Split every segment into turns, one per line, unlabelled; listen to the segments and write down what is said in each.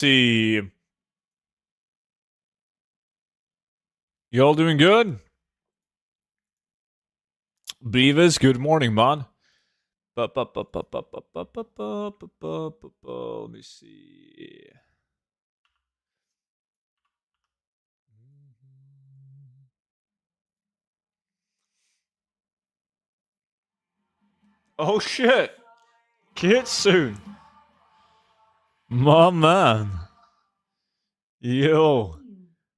See. Y'all doing good? Beavis, good morning, man. Let me see. Oh shit. Kitsune. My man. Yo.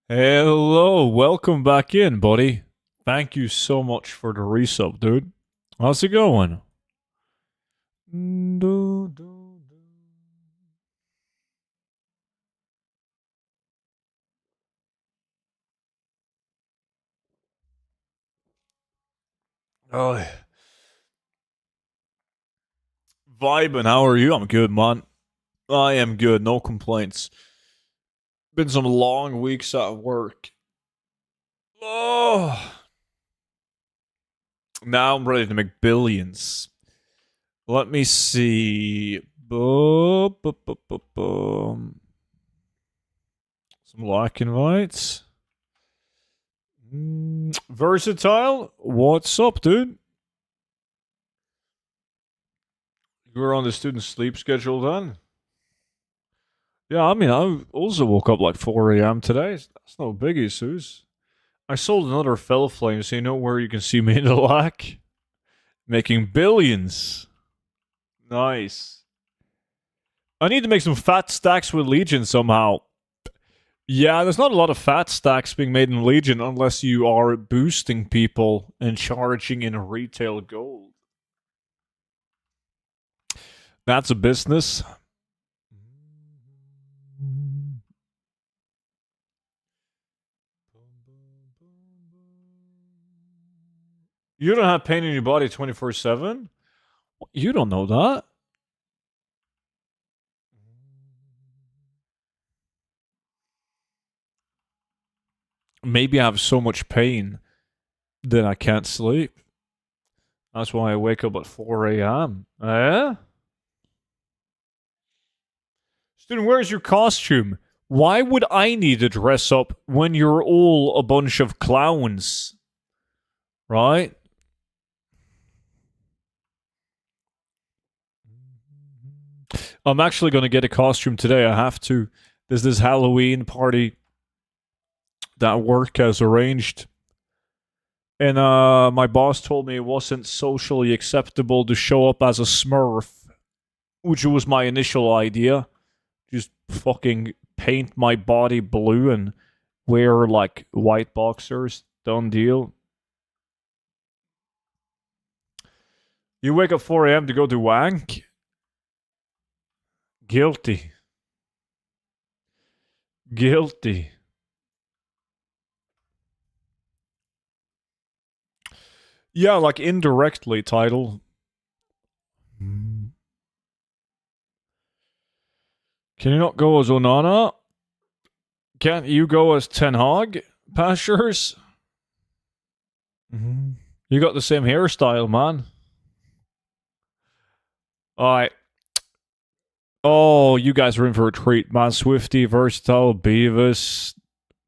Hello. Welcome back in, buddy. Thank you so much for the resub, dude. How's it going? Oh, vibing. How are you? I'm good, man. I am good. No complaints. Been some long weeks at work. Oh. Now I'm ready to make billions. Let me see. Some like invites. Versatile, what's up, dude? You're on the student sleep schedule then? Yeah, I mean, I also woke up like 4 a.m. today. That's no biggie, Suze. I sold another fell flame, so you know where you can see me in the lack? Making billions. Nice. I need to make some fat stacks with Legion somehow. Yeah, there's not a lot of fat stacks being made in Legion unless you are boosting people and charging in retail gold. That's a business. You don't have pain in your body 24/7? You don't know that. Maybe I have so much pain that I can't sleep. That's why I wake up at 4 a.m. Eh? Student, where's your costume? Why would I need to dress up when you're all a bunch of clowns? Right? I'm actually going to get a costume today. I have to. There's this Halloween party that work has arranged. And my boss told me it wasn't socially acceptable to show up as a Smurf, which was my initial idea. Just fucking paint my body blue and wear like white boxers. Done deal. You wake up 4 a.m. to go to wank? Guilty. Guilty. Yeah, like indirectly, title. Can you not go as Onana? Can't you go as Ten Hag? Pastures? You got the same hairstyle, man. Alright. Oh, you guys are in for a treat, man. Swifty, Versatile, Beavis,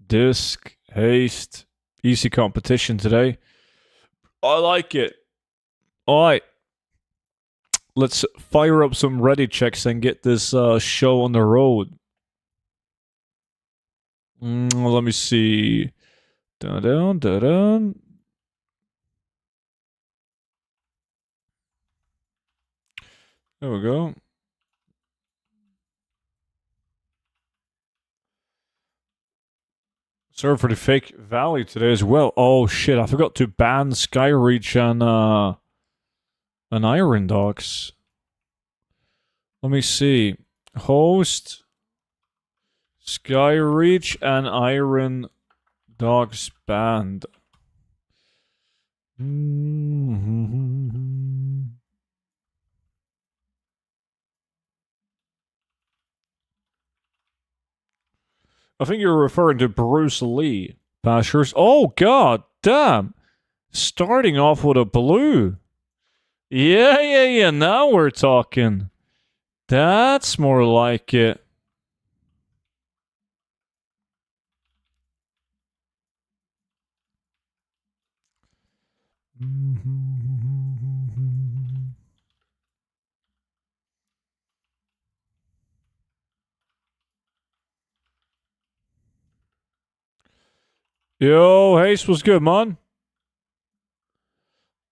Disc, Haste. Easy competition today. I like it. Alright. Let's fire up some ready checks and get this show on the road. Let me see. Dun-dun, dun-dun. There we go. Sorry for the fake Valley today as well. Oh shit, I forgot to ban Skyreach and Iron Dogs. Let me see. Host, Skyreach, and Iron Dogs banned. I think you're referring to Bruce Lee. Pastures. Oh, god damn. Starting off with a blue. Yeah. Now we're talking. That's more like it. Yo, Haste, what's good, man?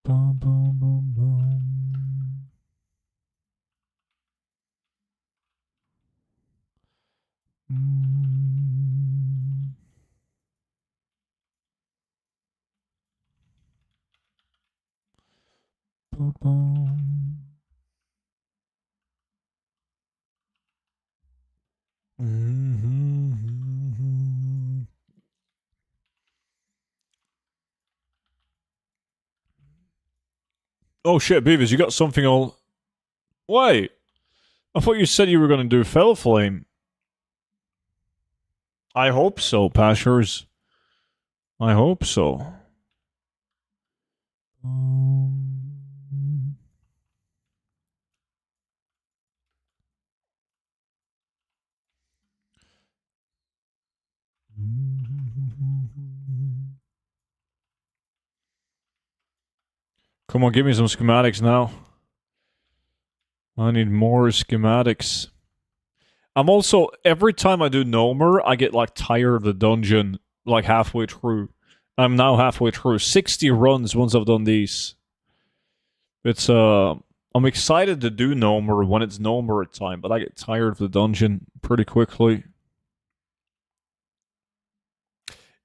Bum, bum, bum, bum. Bum, bum. Oh shit, Beavers, you got something all. Wait, I thought you said you were going to do Fell Flame. I hope so, Pashers. I hope so. Come on, give me some schematics now. I need more schematics. I'm also, every time I do Nomer, I get like tired of the dungeon like halfway through. I'm now halfway through. 60 runs once I've done these. It's I'm excited to do Nomer when it's Nomer time, but I get tired of the dungeon pretty quickly.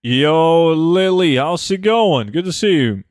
Yo, Lily, how's it going? Good to see you.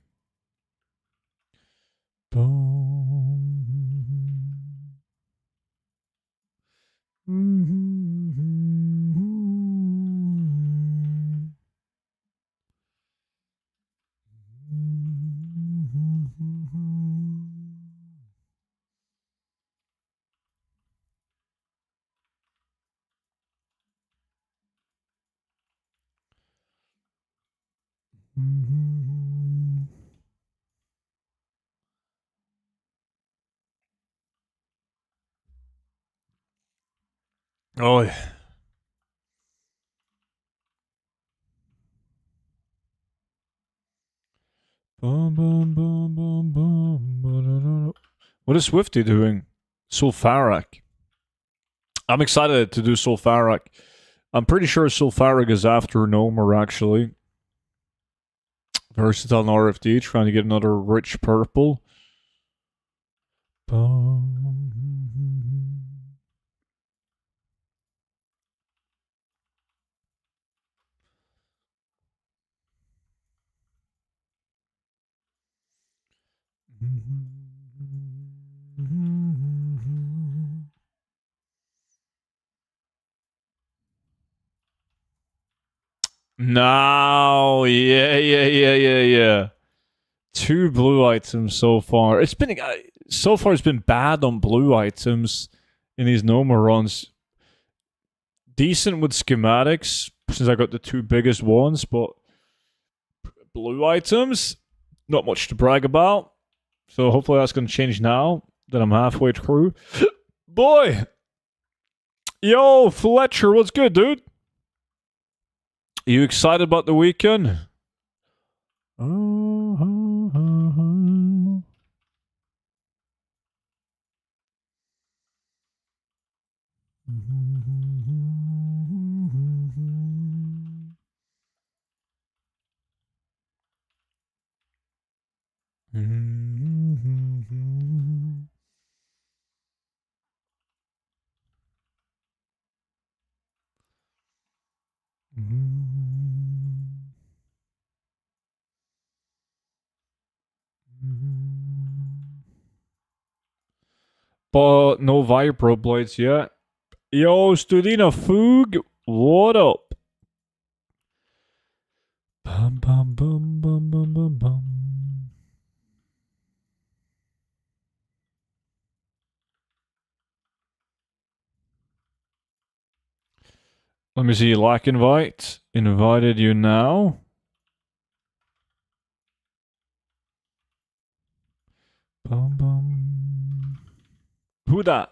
Oh, yeah. What is Swifty doing? Sulfarak. I'm excited to do Sulfarak. I'm pretty sure Sulfarak is after Nomer, actually. Versatile and RFD, trying to get another rich purple. No, yeah. Two blue items so far. It's been so far. It's been bad on blue items in these Noma runs. Decent with schematics since I got the two biggest ones, but blue items, not much to brag about. So hopefully that's going to change now that I'm halfway through. Boy, yo, Fletcher, what's good, dude? Are you excited about the weekend? But no Vibro Blades yet. Yo, Studina Foog, what up? Bum, bum, bum, bum, bum, bum, bum. Let me see, like invite. Invited you now. Bum, bum. Who that?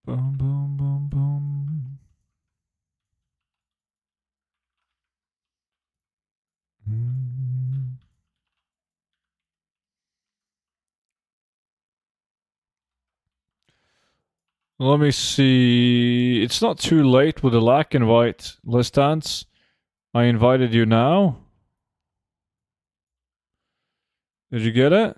Boom, boom, boom, boom. Let me see. It's not too late with the lack invite. Let's dance. I invited you now. Did you get it?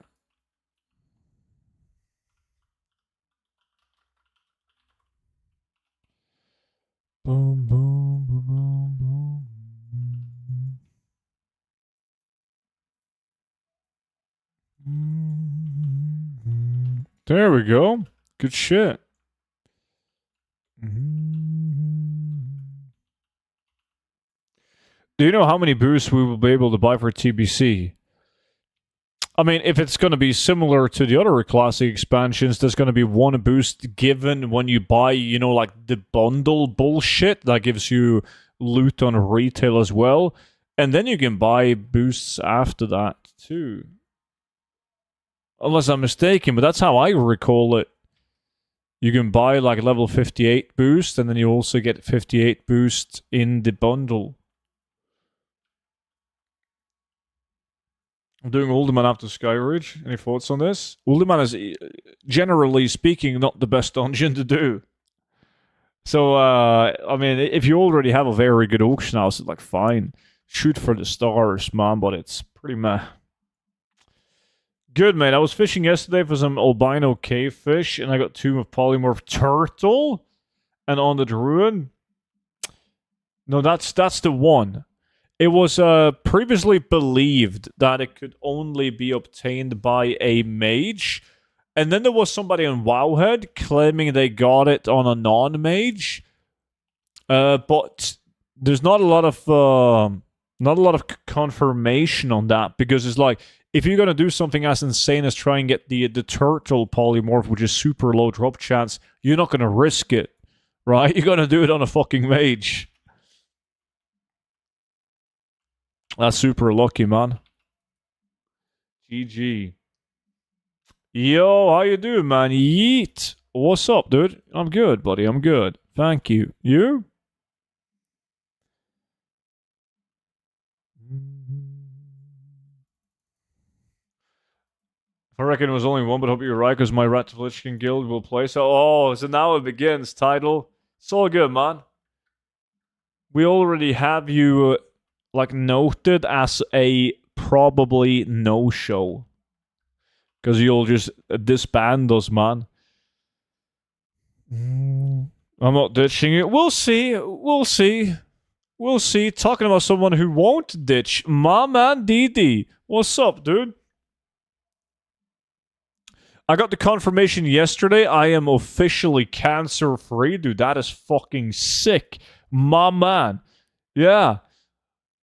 Boom, boom, boom, boom, boom. There we go. Good shit. Do you know how many boosts we will be able to buy for TBC? I mean, if it's going to be similar to the other classic expansions, there's going to be one boost given when you buy, you know, like the bundle bullshit that gives you loot on retail as well. And then you can buy boosts after that too. Unless I'm mistaken, but that's how I recall it. You can buy like level 58 boost, and then you also get 58 boost in the bundle. I'm doing Uldiman after Skyridge. Any thoughts on this? Uldiman is, generally speaking, not the best dungeon to do. So, I mean, if you already have a very good auction house, it's like, fine. Shoot for the stars, man, but it's pretty meh. Good, mate. I was fishing yesterday for some albino cave fish, and I got Tomb of Polymorph Turtle and on the Druid. No, that's the one. It was previously believed that it could only be obtained by a mage. And then there was somebody on Wowhead claiming they got it on a non-mage. But there's not a lot of confirmation on that, because it's like, if you're gonna do something as insane as try and get the turtle polymorph, which is super low drop chance, you're not gonna risk it, right? You're gonna do it on a fucking mage. That's super lucky, man. GG. Yo, how you doing, man? Yeet. What's up, dude? I'm good, buddy. I'm good. Thank you. You? I reckon it was only one, but hope you're right, because my Rat Lichen guild will play. So now it begins, title. It's all good, man. We already have you, like, noted as a probably no-show. Because you'll just disband us, man. I'm not ditching it. We'll see. We'll see. We'll see. Talking about someone who won't ditch. My man Didi. What's up, dude? I got the confirmation yesterday. I am officially cancer-free. Dude, that is fucking sick. My man. Yeah.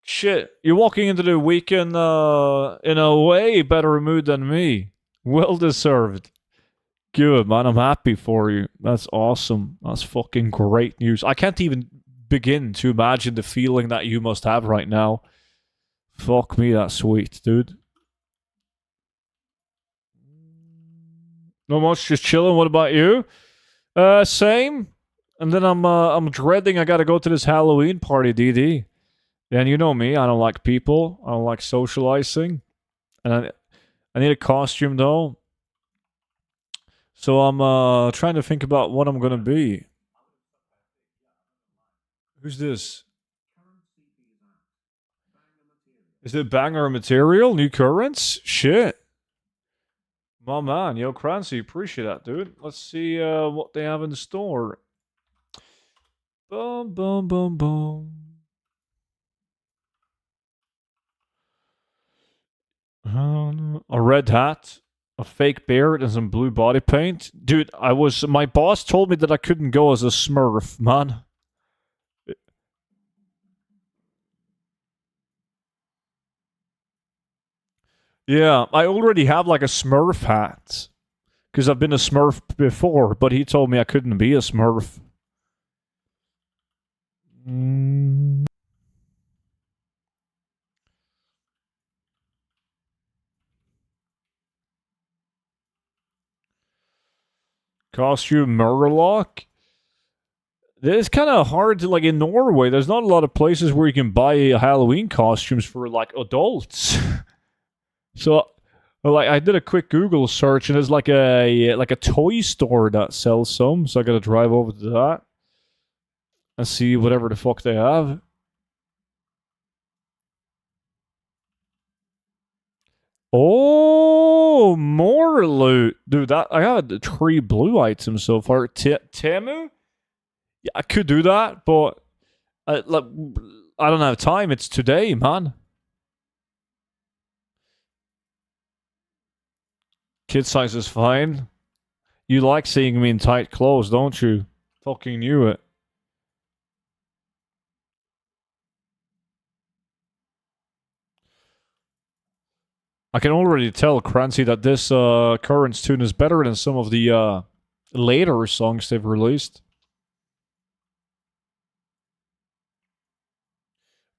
Shit. You're walking into the weekend in a way better mood than me. Well deserved. Good, man. I'm happy for you. That's awesome. That's fucking great news. I can't even begin to imagine the feeling that you must have right now. Fuck me, that's sweet, dude. No much, just chilling. What about you? Same. And then I'm dreading I gotta go to this Halloween party, DD. And you know me, I don't like people. I don't like socializing. And I need a costume though. So I'm trying to think about what I'm gonna be. Who's this? Is it banger material? New currents? Shit. My man, yo, Crancy, appreciate that, dude. Let's see what they have in store. Boom, boom, boom, boom. A red hat, a fake beard, and some blue body paint. Dude, my boss told me that I couldn't go as a Smurf, man. Yeah, I already have like a Smurf hat. Because I've been a Smurf before, but he told me I couldn't be a Smurf. Costume Murloc? It's kind of hard to, like, in Norway, there's not a lot of places where you can buy Halloween costumes for, like, adults. So, like, I did a quick Google search, and there's like a toy store that sells some. So I gotta drive over to that and see whatever the fuck they have. Oh, more loot, dude. That I got 3 blue items so far. Temu? Yeah, I could do that, but like, I don't have time. It's today, man. Kid size is fine. You like seeing me in tight clothes, don't you? Fucking knew it. I can already tell, Crancy, that this Currents tune is better than some of the later songs they've released.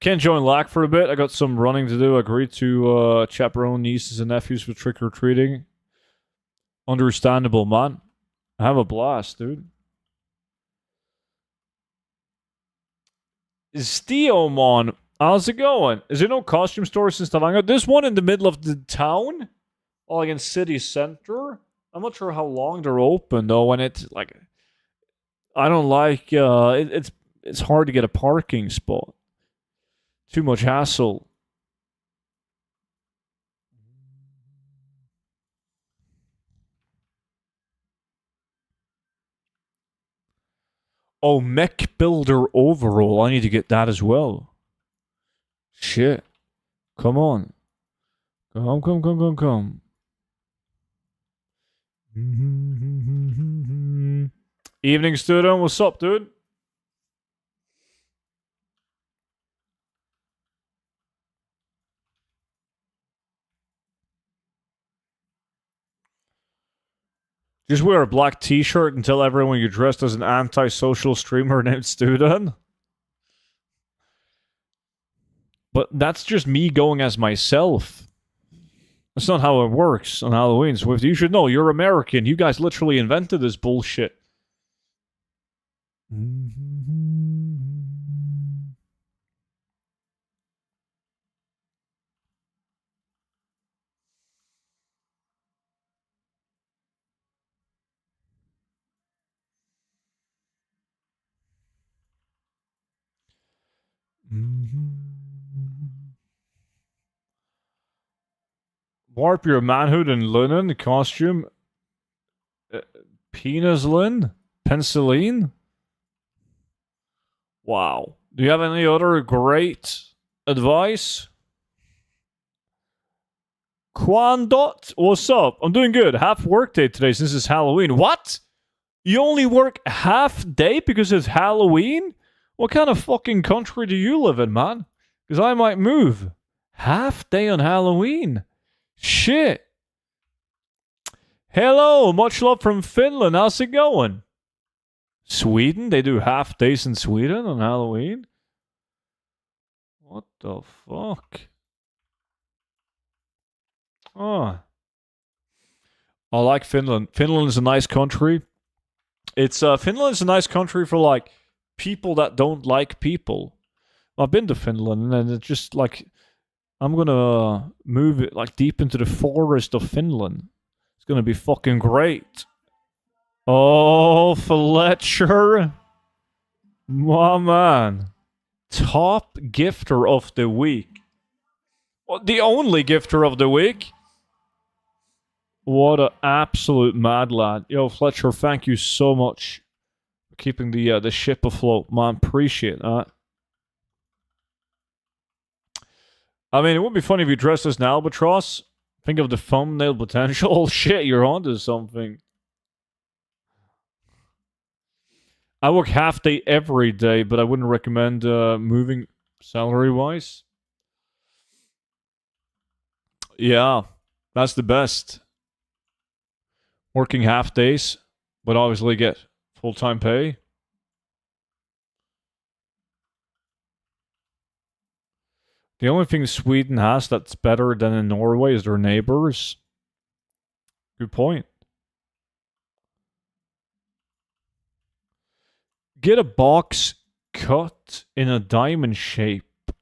Can't join LAC for a bit. I got some running to do. I agreed to chaperone nieces and nephews for trick-or-treating. Understandable, man. Have a blast, dude. Steomon, how's it going? Is there no costume stores in Stavanger? There's one in the middle of the town, like in city center. I'm not sure how long they're open though. When it's like, I don't like. It's hard to get a parking spot. Too much hassle. Oh, Mech Builder overall. I need to get that as well. Shit. Come on. Come. Evening, student. What's up, dude? Just wear a black t-shirt and tell everyone you're dressed as an anti-social streamer named Student. But that's just me going as myself. That's not how it works on Halloween, Swift. You should know, you're American. You guys literally invented this bullshit. Warp your manhood in linen costume. Penislin? Penicillin? Wow. Do you have any other great advice? Quandot, what's up? I'm doing good. Half workday today since it's Halloween. What? You only work half day because it's Halloween? What kind of fucking country do you live in, man? Because I might move. Half day on Halloween? Shit. Hello, much love from Finland. How's it going? Sweden? They do half days in Sweden on Halloween? What the fuck? Oh. I like Finland. Finland is a nice country. It's Finland is a nice country for like people that don't like people. I've been to Finland and it's just like I'm gonna move it like deep into the forest of Finland. It's gonna be fucking great. Oh, Fletcher. My man. Top gifter of the week. Well, the only gifter of the week. What an absolute mad lad. Yo, Fletcher, thank you so much for keeping the ship afloat, man. Appreciate that. I mean, it would be funny if you dressed as an albatross. Think of the thumbnail potential. Oh, shit, you're onto something. I work half day every day, but I wouldn't recommend moving salary-wise. Yeah, that's the best. Working half days, but obviously get full-time pay. The only thing Sweden has that's better than in Norway is their neighbors. Good point. Get a box cut in a diamond shape,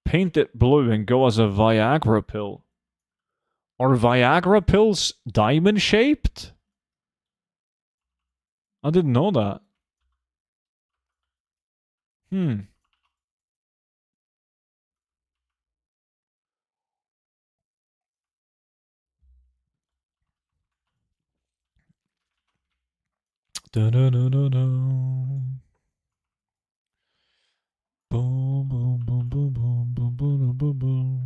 paint it blue, and go as a Viagra pill. Are Viagra pills diamond shaped? I didn't know that. Hmm. Da-da-da-da-da. Boom, boom, boom, boom, boom, boom, boom, boom, boom.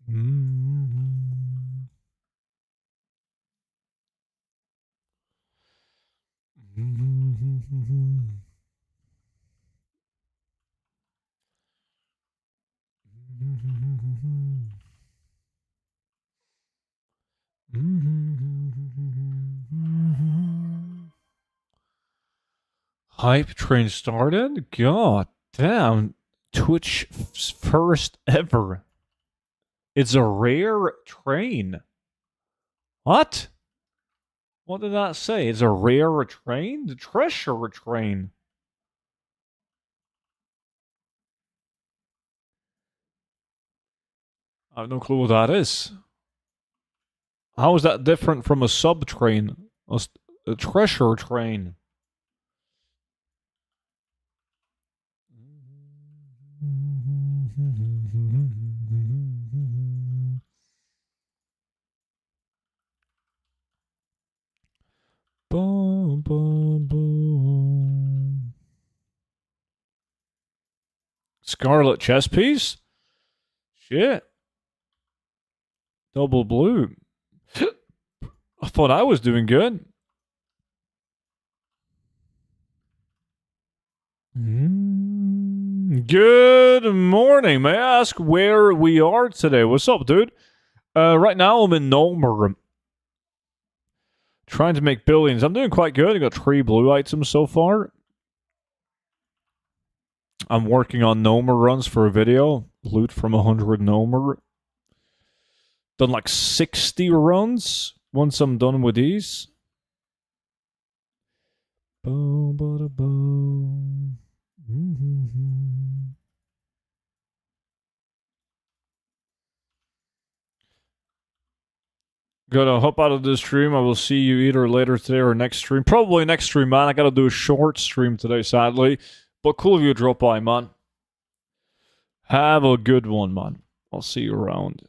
Mm-hmm. Mm-hmm. Hype train started? God damn. Twitch first ever. It's a rare train. What? What did that say? It's a rare train? The treasure train. I have no clue what that is. How is that different from a sub train? A treasure train. Boom, boom, boom. Scarlet chess piece? Shit. Double blue. I thought I was doing good. Good morning. May I ask where we are today? What's up, dude? Right now I'm in Nulmer. Trying to make billions. I'm doing quite good. I got 3 blue items so far. I'm working on Nomer runs for a video. Loot from 100 Nomer. Done like 60 runs once I'm done with these. Boom, bada, boom. Gotta hop out of this stream. I will see you either later today or next stream. Probably next stream, man. I gotta do a short stream today, sadly. But cool if you drop by, man. Have a good one, man. I'll see you around.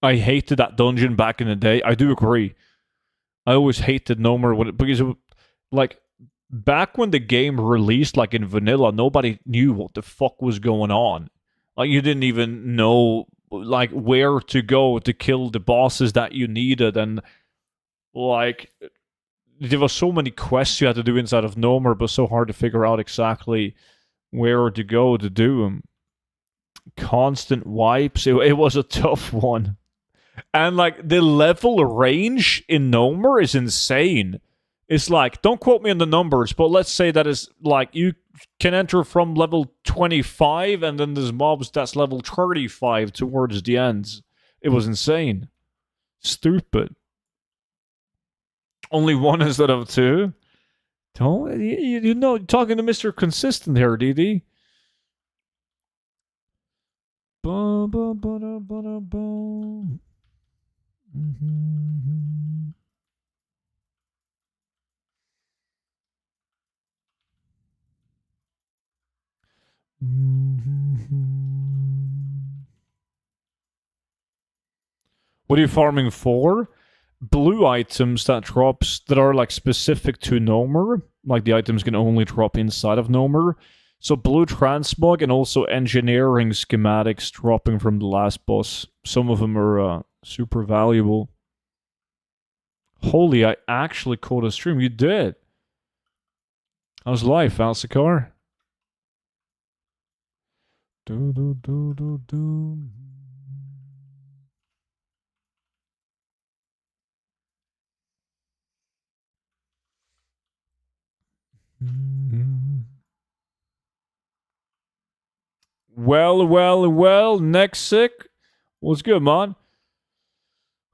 I hated that dungeon back in the day. I do agree. I always hated No More when because it, like back when the game released, like in vanilla, nobody knew what the fuck was going on. Like you didn't even know like where to go to kill the bosses that you needed, and like there were so many quests you had to do inside of Nomer, but so hard to figure out exactly where to go to do them. Constant wipes. It was a tough one. And like the level range in Nomer is insane. It's like, don't quote me on the numbers, but let's say that is like you can enter from level 25 and then there's mobs that's level 35 towards the ends. It was insane. Stupid. Only one instead of two. Don't you know talking to Mr. Consistent here, DD. Ba, ba, ba, da, ba, da, ba. Mm-hmm. What are you farming for? Blue items that drops that are like specific to Nomer. Like the items can only drop inside of Nomer. So blue transmog and also engineering schematics dropping from the last boss. Some of them are super valuable. Holy, I actually caught a stream. You did. How's life, Alcicar? Do, do, do, do, do. Well, next sick. What's good, man?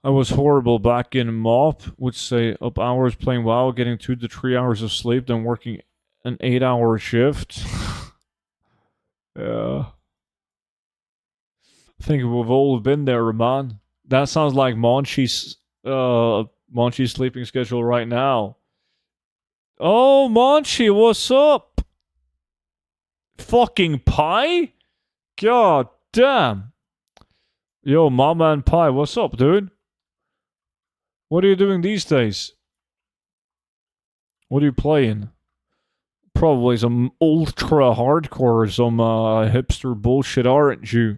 I was horrible back in MOP. Would say up hours playing WoW, getting 2 to 3 hours of sleep, then working an 8-hour shift. Yeah. I think we've all been there, man. That sounds like Monchi's sleeping schedule right now. Oh, Monchi, what's up? Fucking pie? God damn. Yo, Mama and Pie, what's up, dude? What are you doing these days? What are you playing? Probably some ultra hardcore, some hipster bullshit, aren't you?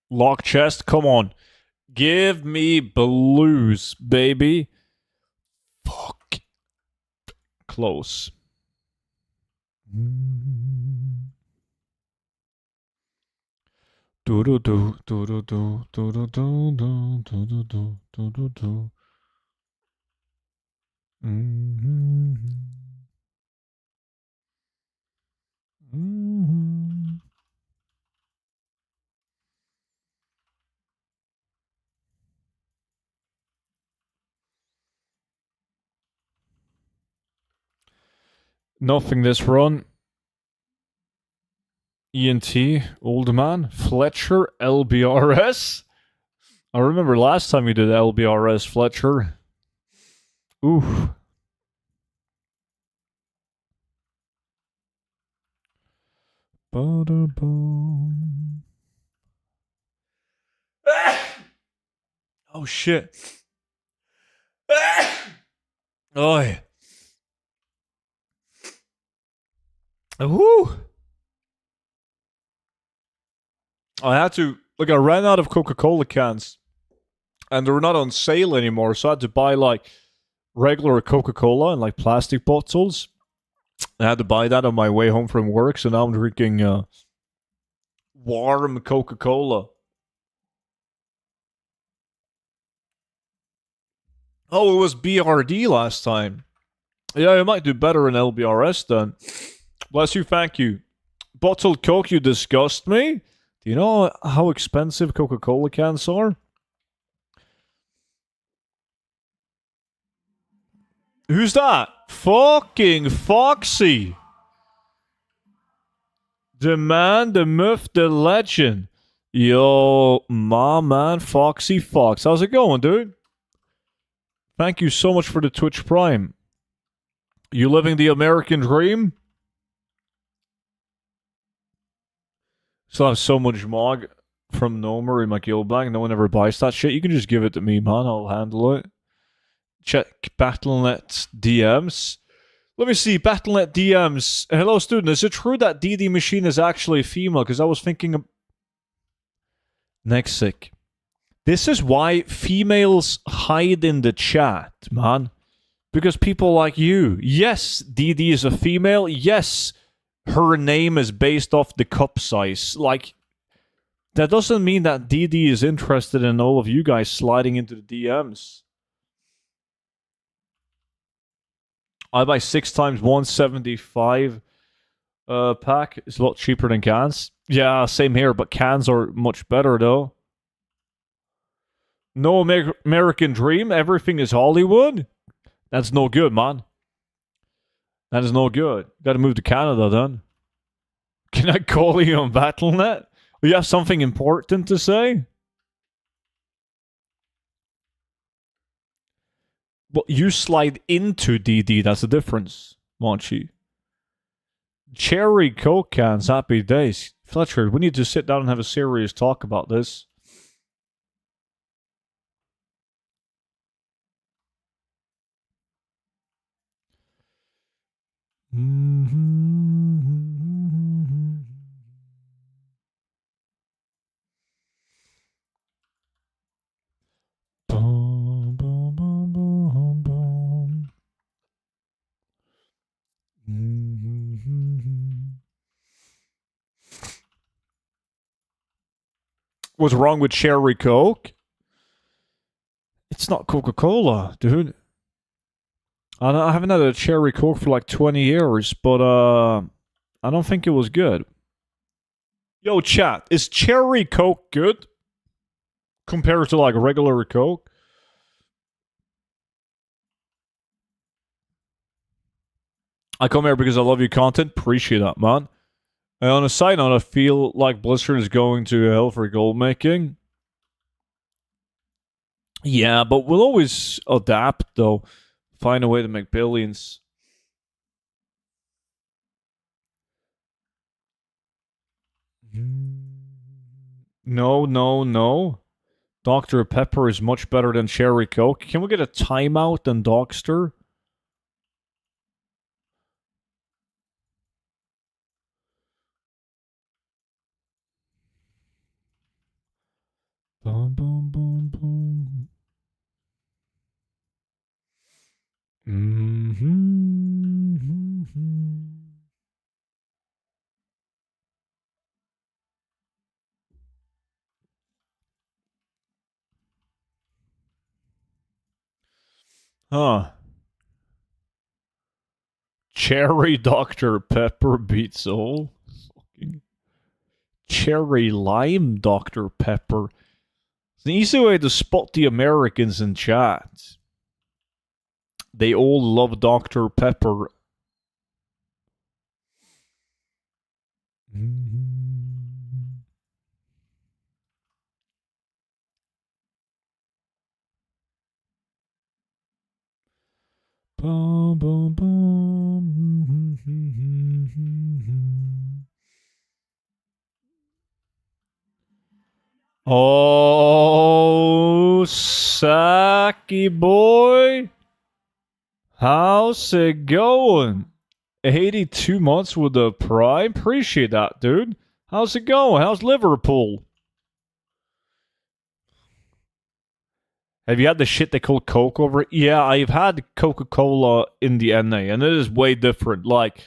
Lock chest, come on. Give me blues, baby. Fuck. Close. Do do do do do do do do do do do do do do. Nothing this run. ENT, old man, Fletcher, LBRS. I remember last time you did LBRS, Fletcher. Oof. Ba-da-boom. Oh shit. Oi. Woo. I had to, like, I ran out of Coca-Cola cans and they were not on sale anymore, so I had to buy like regular Coca-Cola in like plastic bottles. I had to buy that on my way home from work, so now I'm drinking warm Coca-Cola. Oh, it was BRD last time. Yeah, I might do better in LBRS then. Bless you, thank you. Bottled Coke, you disgust me. Do you know how expensive Coca-Cola cans are? Who's that? Fucking Foxy. The man, the myth, the legend. Yo, my man, Foxy Fox. How's it going, dude? Thank you so much for the Twitch Prime. You living the American dream? Still have so much mog from Nomer in my guild bag. No one ever buys that shit. You can just give it to me, man. I'll handle it. Check Battle.net DMs. Let me see. Battle.net DMs. Hello, student. Is it true that DD Machine is actually a female? Because I was thinking of... Next sick. This is why females hide in the chat, man. Because people like you. Yes, DD is a female. Yes, her name is based off the cup size. Like, that doesn't mean that DD is interested in all of you guys sliding into the DMs. I buy 6 times 175 pack. It's a lot cheaper than cans. Yeah, same here, but cans are much better though. No American dream. Everything is Hollywood. That's no good, man. That is no good. Gotta move to Canada then. Can I call you on Battle.net? You have something important to say? Well, you slide into DD. That's the difference, Monchi. Cherry Coke cans, happy days. Fletcher, we need to sit down and have a serious talk about this. What's wrong with Cherry Coke? It's not Coca-Cola, dude. I haven't had a Cherry Coke for like 20 years, but I don't think it was good. Yo, chat, is Cherry Coke good compared to like regular Coke? I come here because I love your content. Appreciate that, man. And on a side note, I feel like Blizzard is going to hell for gold making. Yeah, but we'll always adapt, though. Find a way to make billions. No, no, no. Dr. Pepper is much better than Cherry Coke. Can we get a timeout than Dogster? Boom, boom, boom, boom. Huh. Cherry Dr. Pepper beats all. Cherry Lime Dr. Pepper. It's an easy way to spot the Americans in chat. They all love Dr. Pepper. Boom, boom, boom. Oh, Saki boy. How's it going? 82 months with the Prime? Appreciate that, dude. How's it going? How's Liverpool? Have you had the shit they call Coke over it? Yeah, I've had Coca-Cola in the NA, and it is way different. Like,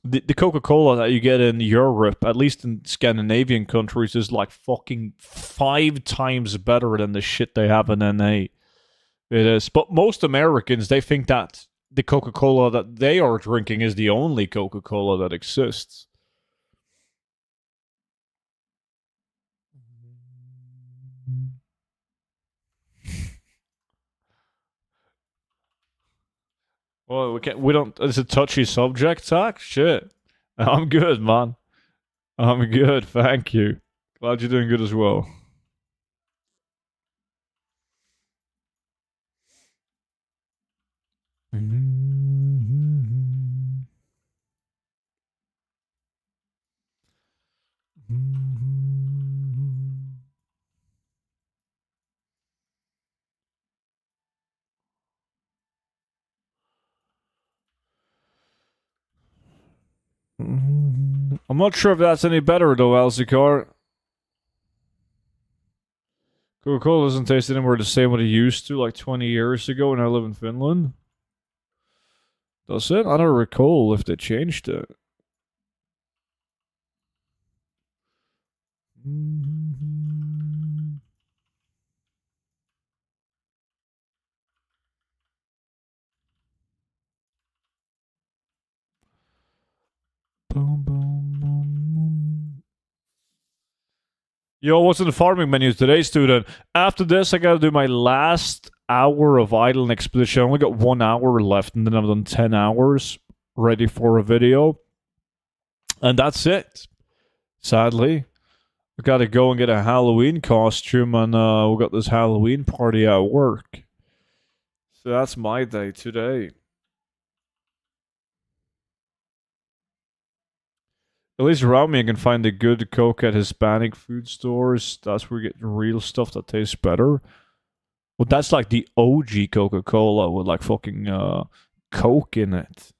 the Coca-Cola that you get in Europe, at least in Scandinavian countries, is like fucking 5 times better than the shit they have in NA. It is. But most Americans, they think that the Coca-Cola that they are drinking is the only Coca-Cola that exists. Well, we don't. It's a touchy subject, Zach. Shit. I'm good, man. I'm good. Thank you. Glad you're doing good as well. I'm not sure if that's any better though, Alzikar. Coca-Cola doesn't taste anywhere the same what it used to like 20 years ago when I live in Finland. Does it? I don't recall if they changed it. Boom, boom, boom. Yo, what's in the farming menu today, student? After this, I gotta do my last hour of idle expedition. I only got 1 hour left, and then I've done 10 hours ready for a video. And that's it. Sadly. We gotta go and get a Halloween costume, and we got this Halloween party at work. So that's my day today. At least around me, I can find the good Coke at Hispanic food stores. That's where you get real stuff that tastes better. Well, that's like the OG Coca-Cola with like fucking Coke in it.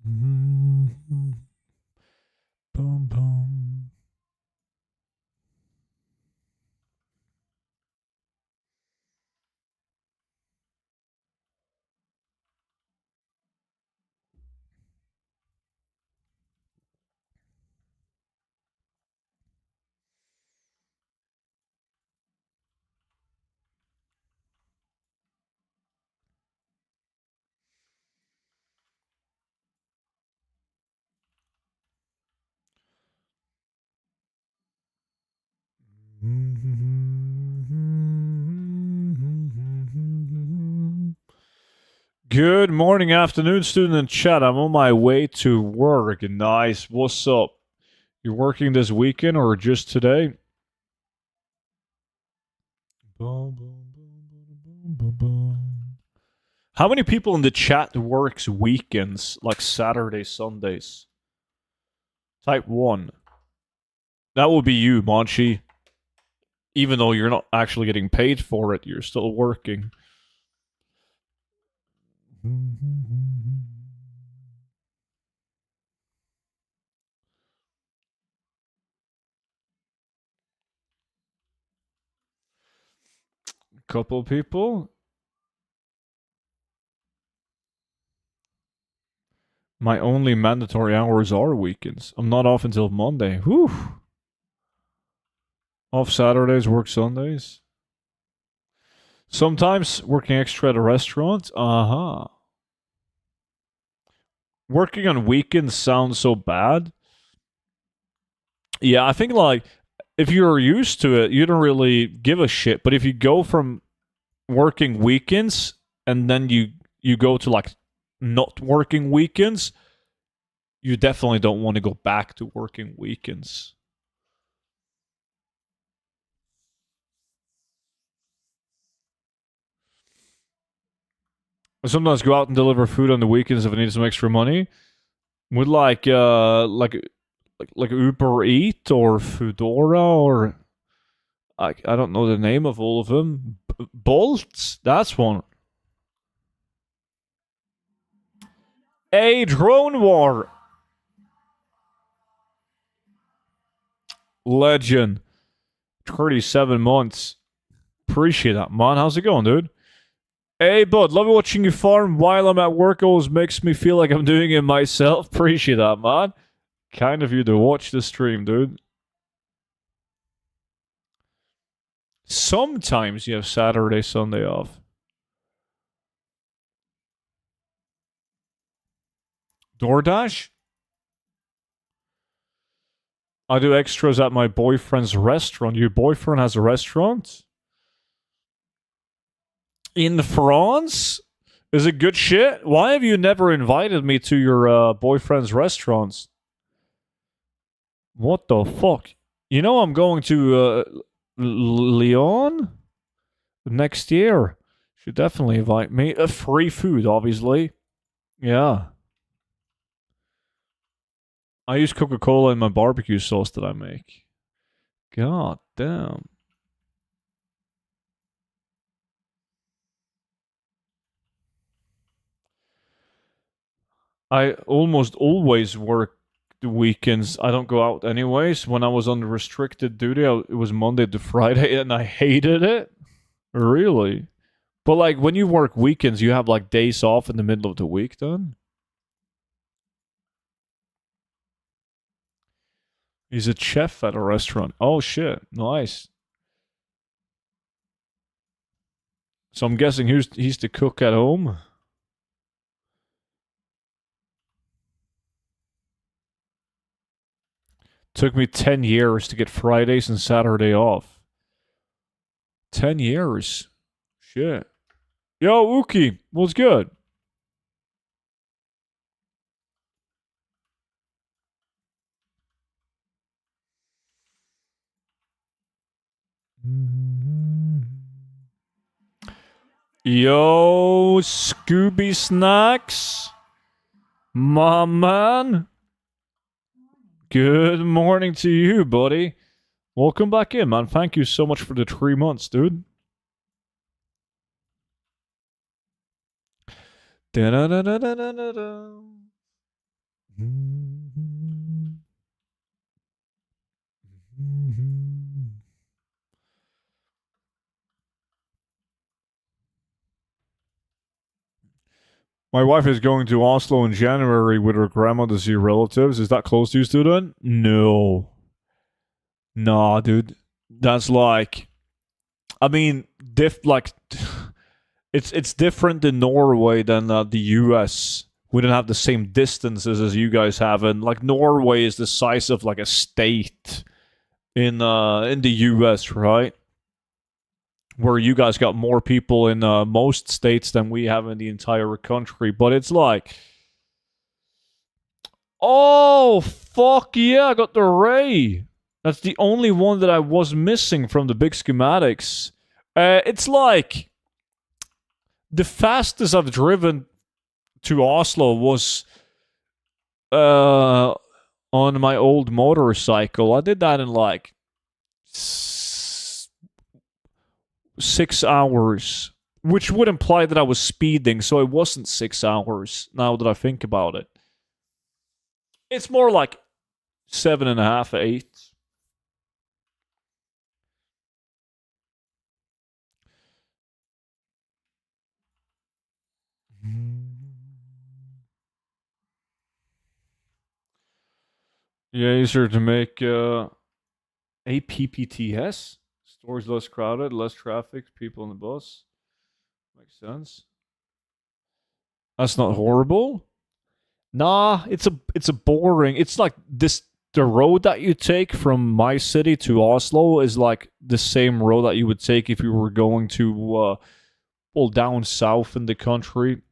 Mm-hmm. Boom, boom. Good morning, afternoon, student in chat. I'm on my way to work. Nice. What's up? You're working this weekend or just today? How many people in the chat works weekends, like Saturday, Sundays? Type 1. That would be you, Monchi. Even though you're not actually getting paid for it, you're still working. Couple people. My only mandatory hours are weekends. I'm not off until Monday. Whew. Off Saturdays, work Sundays. Sometimes working extra at a restaurant. Uh-huh. Working on weekends sounds so bad. Yeah, I think like if you're used to it, you don't really give a shit. But if you go from working weekends and then you go to like not working weekends, you definitely don't want to go back to working weekends. I sometimes go out and deliver food on the weekends if I need some extra money. With like Uber Eat or Foodora or I don't know the name of all of them. Bolts, that's one. A drone war. Legend. 37 months. Appreciate that, man. How's it going, dude? Hey, bud. Love watching you farm while I'm at work. Always makes me feel like I'm doing it myself. Appreciate that, man. Kind of you to watch the stream, dude. Sometimes you have Saturday, Sunday off. DoorDash? I do extras at my boyfriend's restaurant. Your boyfriend has a restaurant? In France? Is it good shit? Why have you never invited me to your boyfriend's restaurants? What the fuck? You know I'm going to Lyon next year. Should definitely invite me. Free food, obviously. Yeah. I use Coca-Cola in my barbecue sauce that I make. God damn. I almost always work the weekends. I don't go out anyways. When I was on restricted duty, it was Monday to Friday, and I hated it. Really? But like when you work weekends, you have like days off in the middle of the week then? He's a chef at a restaurant. Oh shit. Nice. So I'm guessing he's the cook at home? Took me 10 years to get Fridays and Saturday off. 10 years. Shit. Yo, Wookie, what's good? Yo, Scooby Snacks, my man. Good morning to you, buddy. Welcome back in, man. Thank you so much for the 3 months, dude. Da-da-da-da-da-da-da. My wife is going to Oslo in January with her grandma to see relatives. Is that close to you, student? No. Nah, dude. That's like, I mean, it's different in Norway than the US. We don't have the same distances as you guys have, and like Norway is the size of like a state in the US, right? Where you guys got more people in most states than we have in the entire country. But it's like, oh, fuck yeah, I got the Ray. That's the only one that I was missing from the big schematics. It's like, the fastest I've driven to Oslo was on my old motorcycle. I did that in like 6 hours, which would imply that I was speeding, so it wasn't 6 hours, now that I think about it. It's more like 7.5, 8. Yeah, easier to make APPTS. Stores less crowded, less traffic, people on the bus. Makes sense. That's not horrible. Nah, it's a boring. It's like this. The road that you take from my city to Oslo is like the same road that you would take if you were going to well, down south in the country,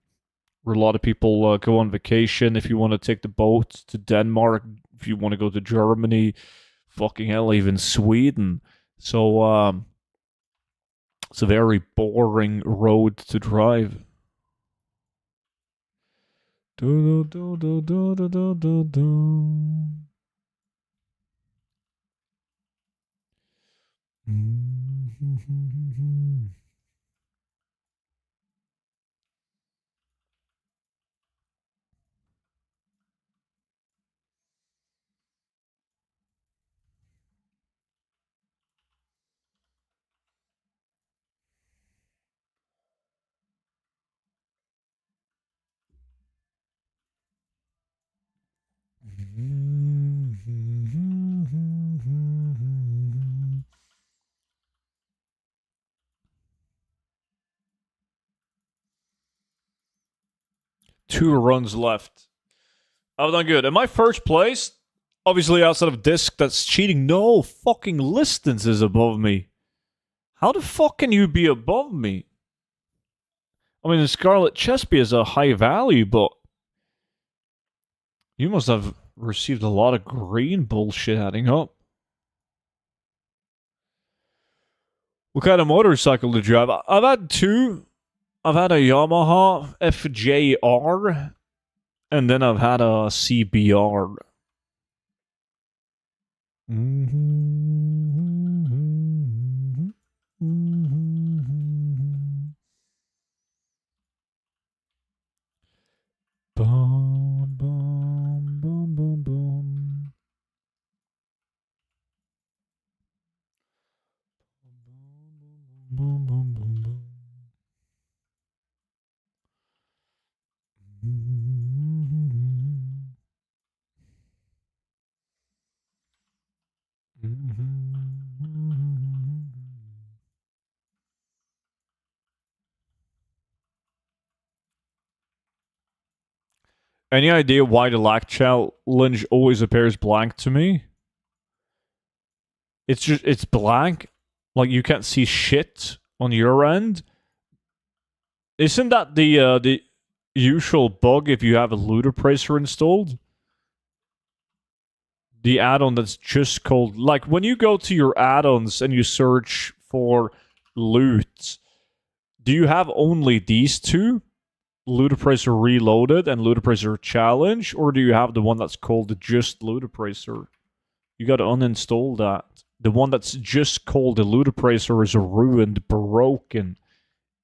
where a lot of people go on vacation. If you want to take the boat to Denmark, if you want to go to Germany, fucking hell, even Sweden. So it's a very boring road to drive. Do, do, do, do, do, do, do, do. Two runs left. I've done good. Am I first place? Obviously, outside of disc, that's cheating. No fucking listings is above me. How the fuck can you be above me? I mean, the Scarlet Chespy is a high value, but you must have received a lot of green bullshit adding up. What kind of motorcycle did you have? I've had two. I've had a Yamaha FJR, and then I've had a CBR. Boom, boom, boom, boom, boom. Boom, boom, boom, boom. Any idea why the lag challenge always appears blank to me? It's blank. Like you can't see shit on your end. Isn't that the usual bug if you have a Ludopracer installed? The add-on that's just called, like when you go to your add-ons and you search for loot, do you have only these two? Ludicrous Reloaded and Ludicrous Challenge, or do you have the one that's called just Ludicrous? You gotta uninstall that. The one that's just called the Ludicrous is ruined, broken.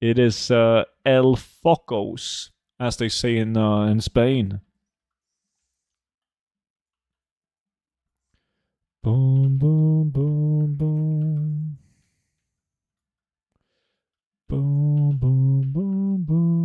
It is El Focos, as they say in Spain. Boom, boom, boom, boom. Boom, boom, boom, boom.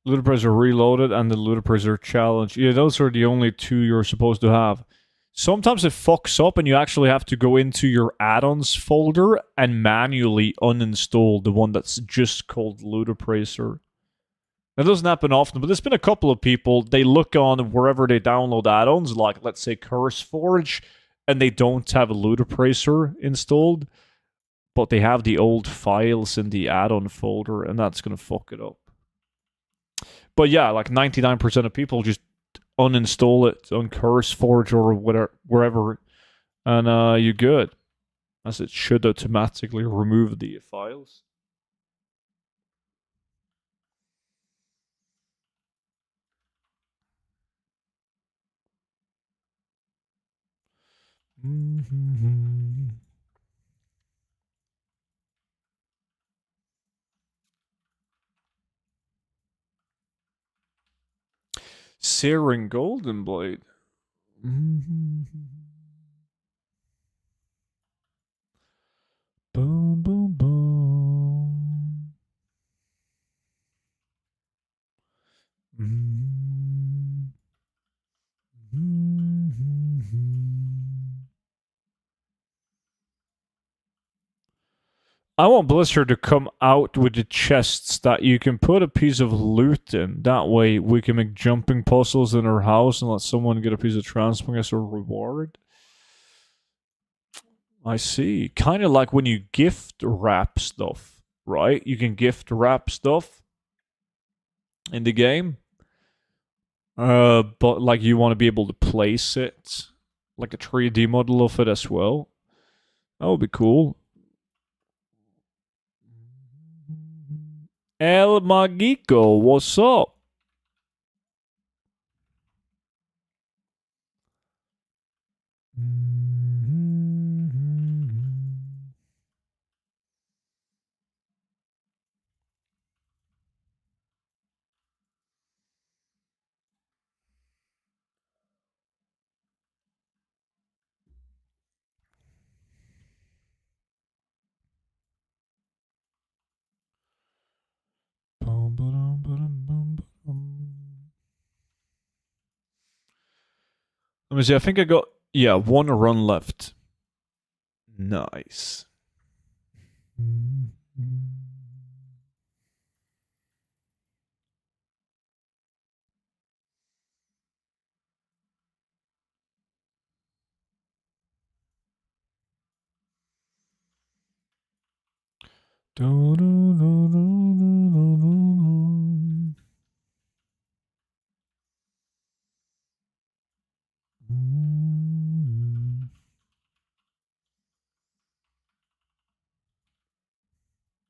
Ludicrous Reloaded and the Ludicrous Challenge. Yeah, those are the only two you're supposed to have. Sometimes it fucks up and you actually have to go into your add-ons folder and manually uninstall the one that's just called Ludicrous. That doesn't happen often, but there's been a couple of people, they look on wherever they download add-ons, like let's say CurseForge, and they don't have a Ludipracer installed, but they have the old files in the add-on folder, and that's going to fuck it up. But yeah, like 99% of people just uninstall it on CurseForge or whatever, wherever, and you're good. As it should automatically remove the files. Searing Golden Blade. Boom, boom, boom. I want Blizzard to come out with the chests that you can put a piece of loot in. That way we can make jumping puzzles in our house and let someone get a piece of transmog as a reward. I see. Kind of like when you gift wrap stuff, right? You can gift wrap stuff in the game. But like you want to be able to place it, like a 3D model of it as well. That would be cool. El Magico, what's up? Let me see. I think I got one run left. Nice.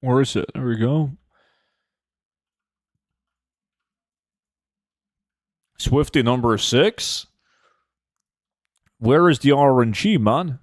Where is it? There we go. Swifty number 6. Where is the RNG, man?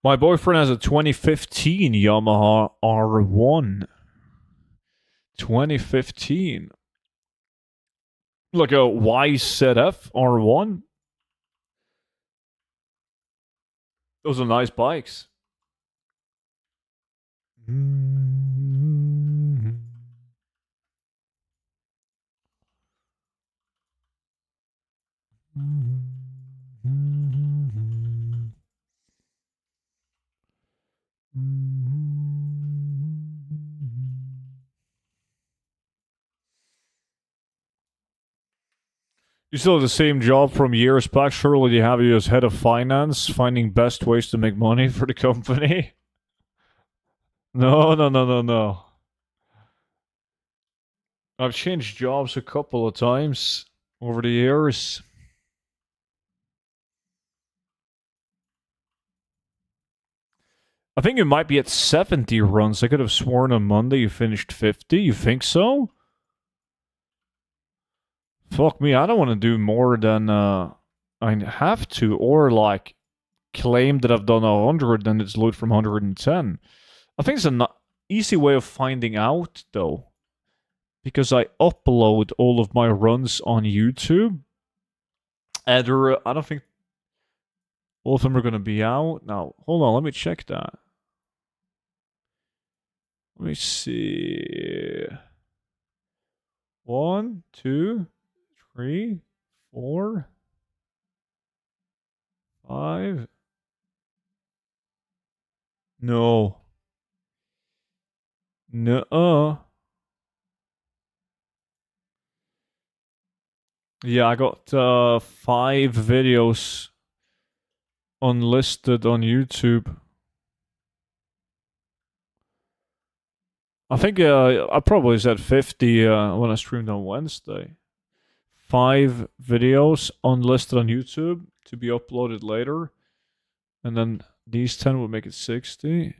My boyfriend has a 2015 Yamaha R1. 2015. Like a YZF R1. Those are nice bikes. You still have the same job from years back. Surely you have you as head of finance, finding best ways to make money for the company. No, no, no, no, no. I've changed jobs a couple of times over the years. I think you might be at 70 runs. I could have sworn on Monday you finished 50. You think so? Fuck me, I don't want to do more than I have to, or like claim that I've done 100 and it's loot from 110. I think it's an easy way of finding out though, because I upload all of my runs on YouTube. And I don't think all of them are going to be out. Now, hold on, let me check that. Let me see. 1, 2, 3, 4, 5. No. No. Yeah, I got 5 videos unlisted on YouTube. I think I probably said 50 when I streamed on Wednesday. 5 videos unlisted on YouTube to be uploaded later. And then these 10 would make it 60.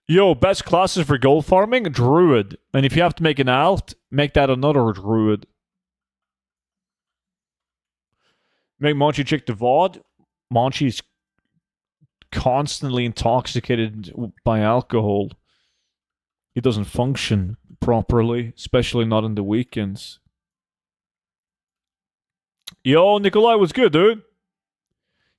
Yo, best classes for gold farming? Druid. And if you have to make an alt, make that another druid. Make Monchi check the VOD. Monchi's constantly intoxicated by alcohol. He doesn't function properly, especially not on the weekends. Yo, Nikolai was good, dude.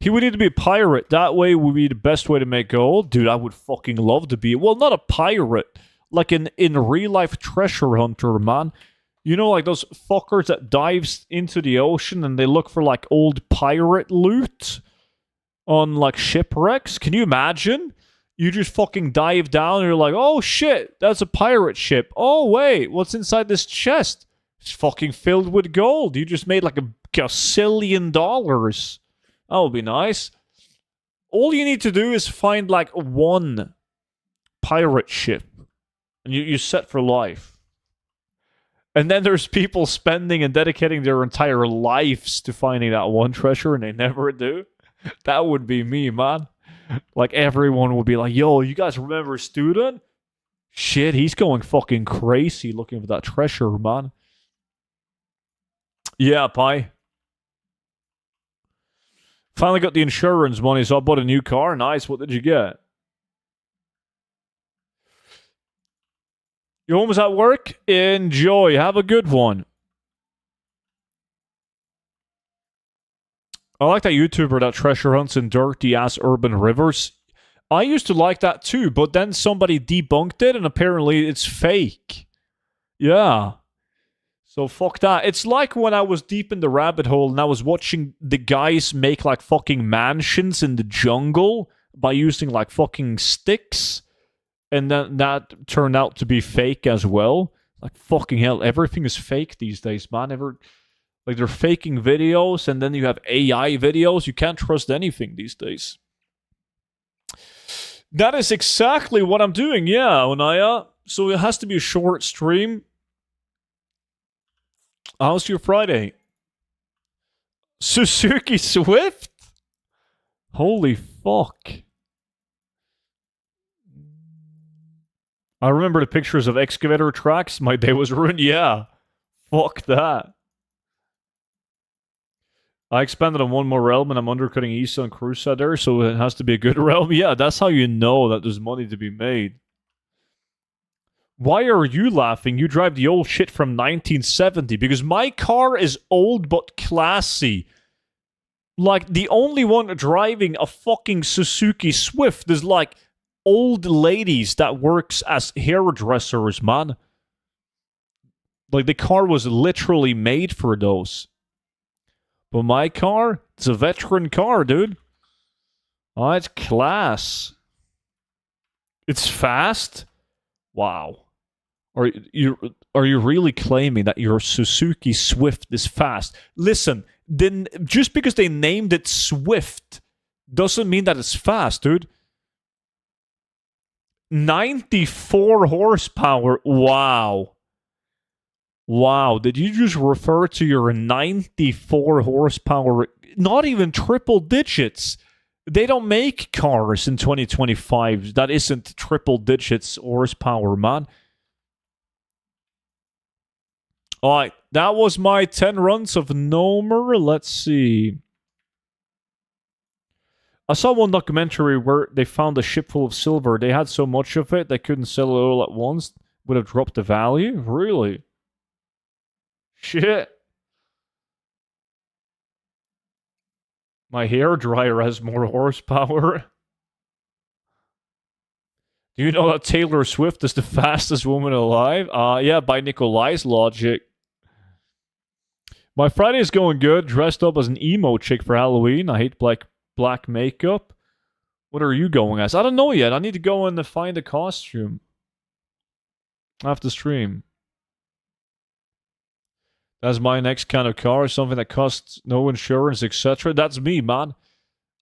He would need to be a pirate. That way would be the best way to make gold. Dude, I would fucking love to be. Well, not a pirate. Like in real life treasure hunter, man. You know, like those fuckers that dives into the ocean and they look for like old pirate loot on like shipwrecks. Can you imagine? You just fucking dive down and you're like, oh shit, that's a pirate ship. Oh wait, what's inside this chest? It's fucking filled with gold. You just made like a gazillion dollars. That would be nice. All you need to do is find like one pirate ship and you're set for life. And then there's people spending and dedicating their entire lives to finding that one treasure and they never do. That would be me, man. Like everyone would be like, yo, you guys remember Student? Shit, he's going fucking crazy looking for that treasure, man. Yeah, Pi. Finally got the insurance money, so I bought a new car. Nice, what did you get? You're almost at work? Enjoy. Have a good one. I like that YouTuber that treasure hunts in dirty-ass urban rivers. I used to like that too, but then somebody debunked it and apparently it's fake. Yeah. So fuck that. It's like when I was deep in the rabbit hole and I was watching the guys make like fucking mansions in the jungle by using like fucking sticks. And then that turned out to be fake as well. Like, fucking hell, everything is fake these days, man. Like, they're faking videos, and then you have AI videos. You can't trust anything these days. That is exactly what I'm doing, yeah, Onaya. So it has to be a short stream. How's your Friday? Suzuki Swift? Holy fuck. I remember the pictures of excavator tracks. My day was ruined. Yeah. Fuck that. I expanded on one more realm and I'm undercutting Issa and Crusader, so it has to be a good realm. Yeah, that's how you know that there's money to be made. Why are you laughing? You drive the old shit from 1970. Because my car is old but classy. Like, the only one driving a fucking Suzuki Swift is like old ladies that works as hairdressers, man. Like, the car was literally made for those. But my car, it's a veteran car, dude. Oh, it's class. It's fast? Wow. Are you really claiming that your Suzuki Swift is fast? Listen, then just because they named it Swift doesn't mean that it's fast, dude. 94 horsepower. Wow. Wow, did you just refer to your 94 horsepower? Not even triple digits. They don't make cars in 2025 that isn't triple digits horsepower, man. Alright, that was my 10 runs of Nomer. Let's see. I saw one documentary where they found a ship full of silver. They had so much of it, they couldn't sell it all at once. Would have dropped the value? Really? Shit. My hairdryer has more horsepower. Do you know that Taylor Swift is the fastest woman alive? Yeah, by Nikolai's logic. My Friday is going good. Dressed up as an emo chick for Halloween. I hate black makeup. What are you going as? I don't know yet. I need to go and find a costume. After stream. That's my next kind of car. Something that costs no insurance, etc. That's me, man.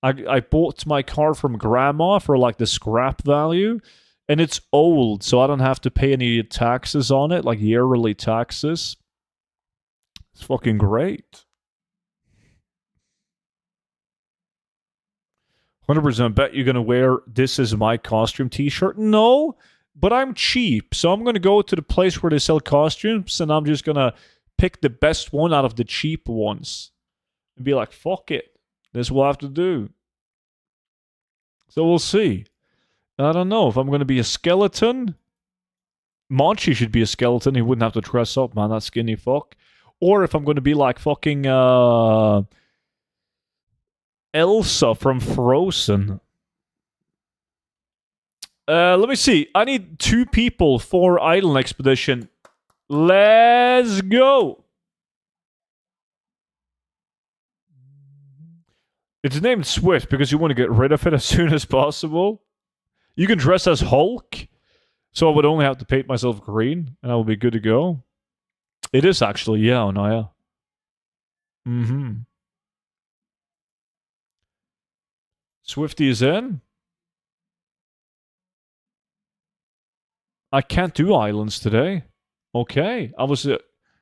I bought my car from grandma for like the scrap value. And it's old, so I don't have to pay any taxes on it, like yearly taxes. It's fucking great. 100% bet you're going to wear "This Is My Costume" t-shirt. No, but I'm cheap, so I'm going to go to the place where they sell costumes, and I'm just going to pick the best one out of the cheap ones. And be like, fuck it. This is what I have to do. So we'll see. I don't know if I'm going to be a skeleton. Monchi should be a skeleton. He wouldn't have to dress up, man. That skinny fuck. Or if I'm going to be like fucking Elsa from Frozen. Let me see. I need 2 people for Island Expedition. Let's go. It's named Swift because you want to get rid of it as soon as possible. You can dress as Hulk, so I would only have to paint myself green, and I will be good to go. It is actually, yeah, Onaya. Swifty is in. I can't do islands today. Okay, I was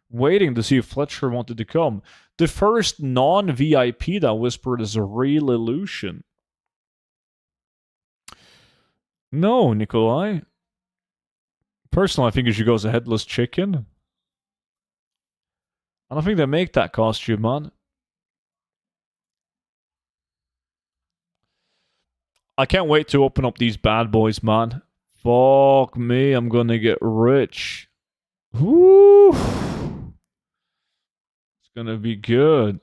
waiting to see if Fletcher wanted to come. The first non-VIP that whispered is a real illusion. No, Nikolai. Personally, I think you should go as a headless chicken. I don't think they make that costume, man. I can't wait to open up these bad boys, man. Fuck me, I'm gonna get rich. Woo! It's gonna be good.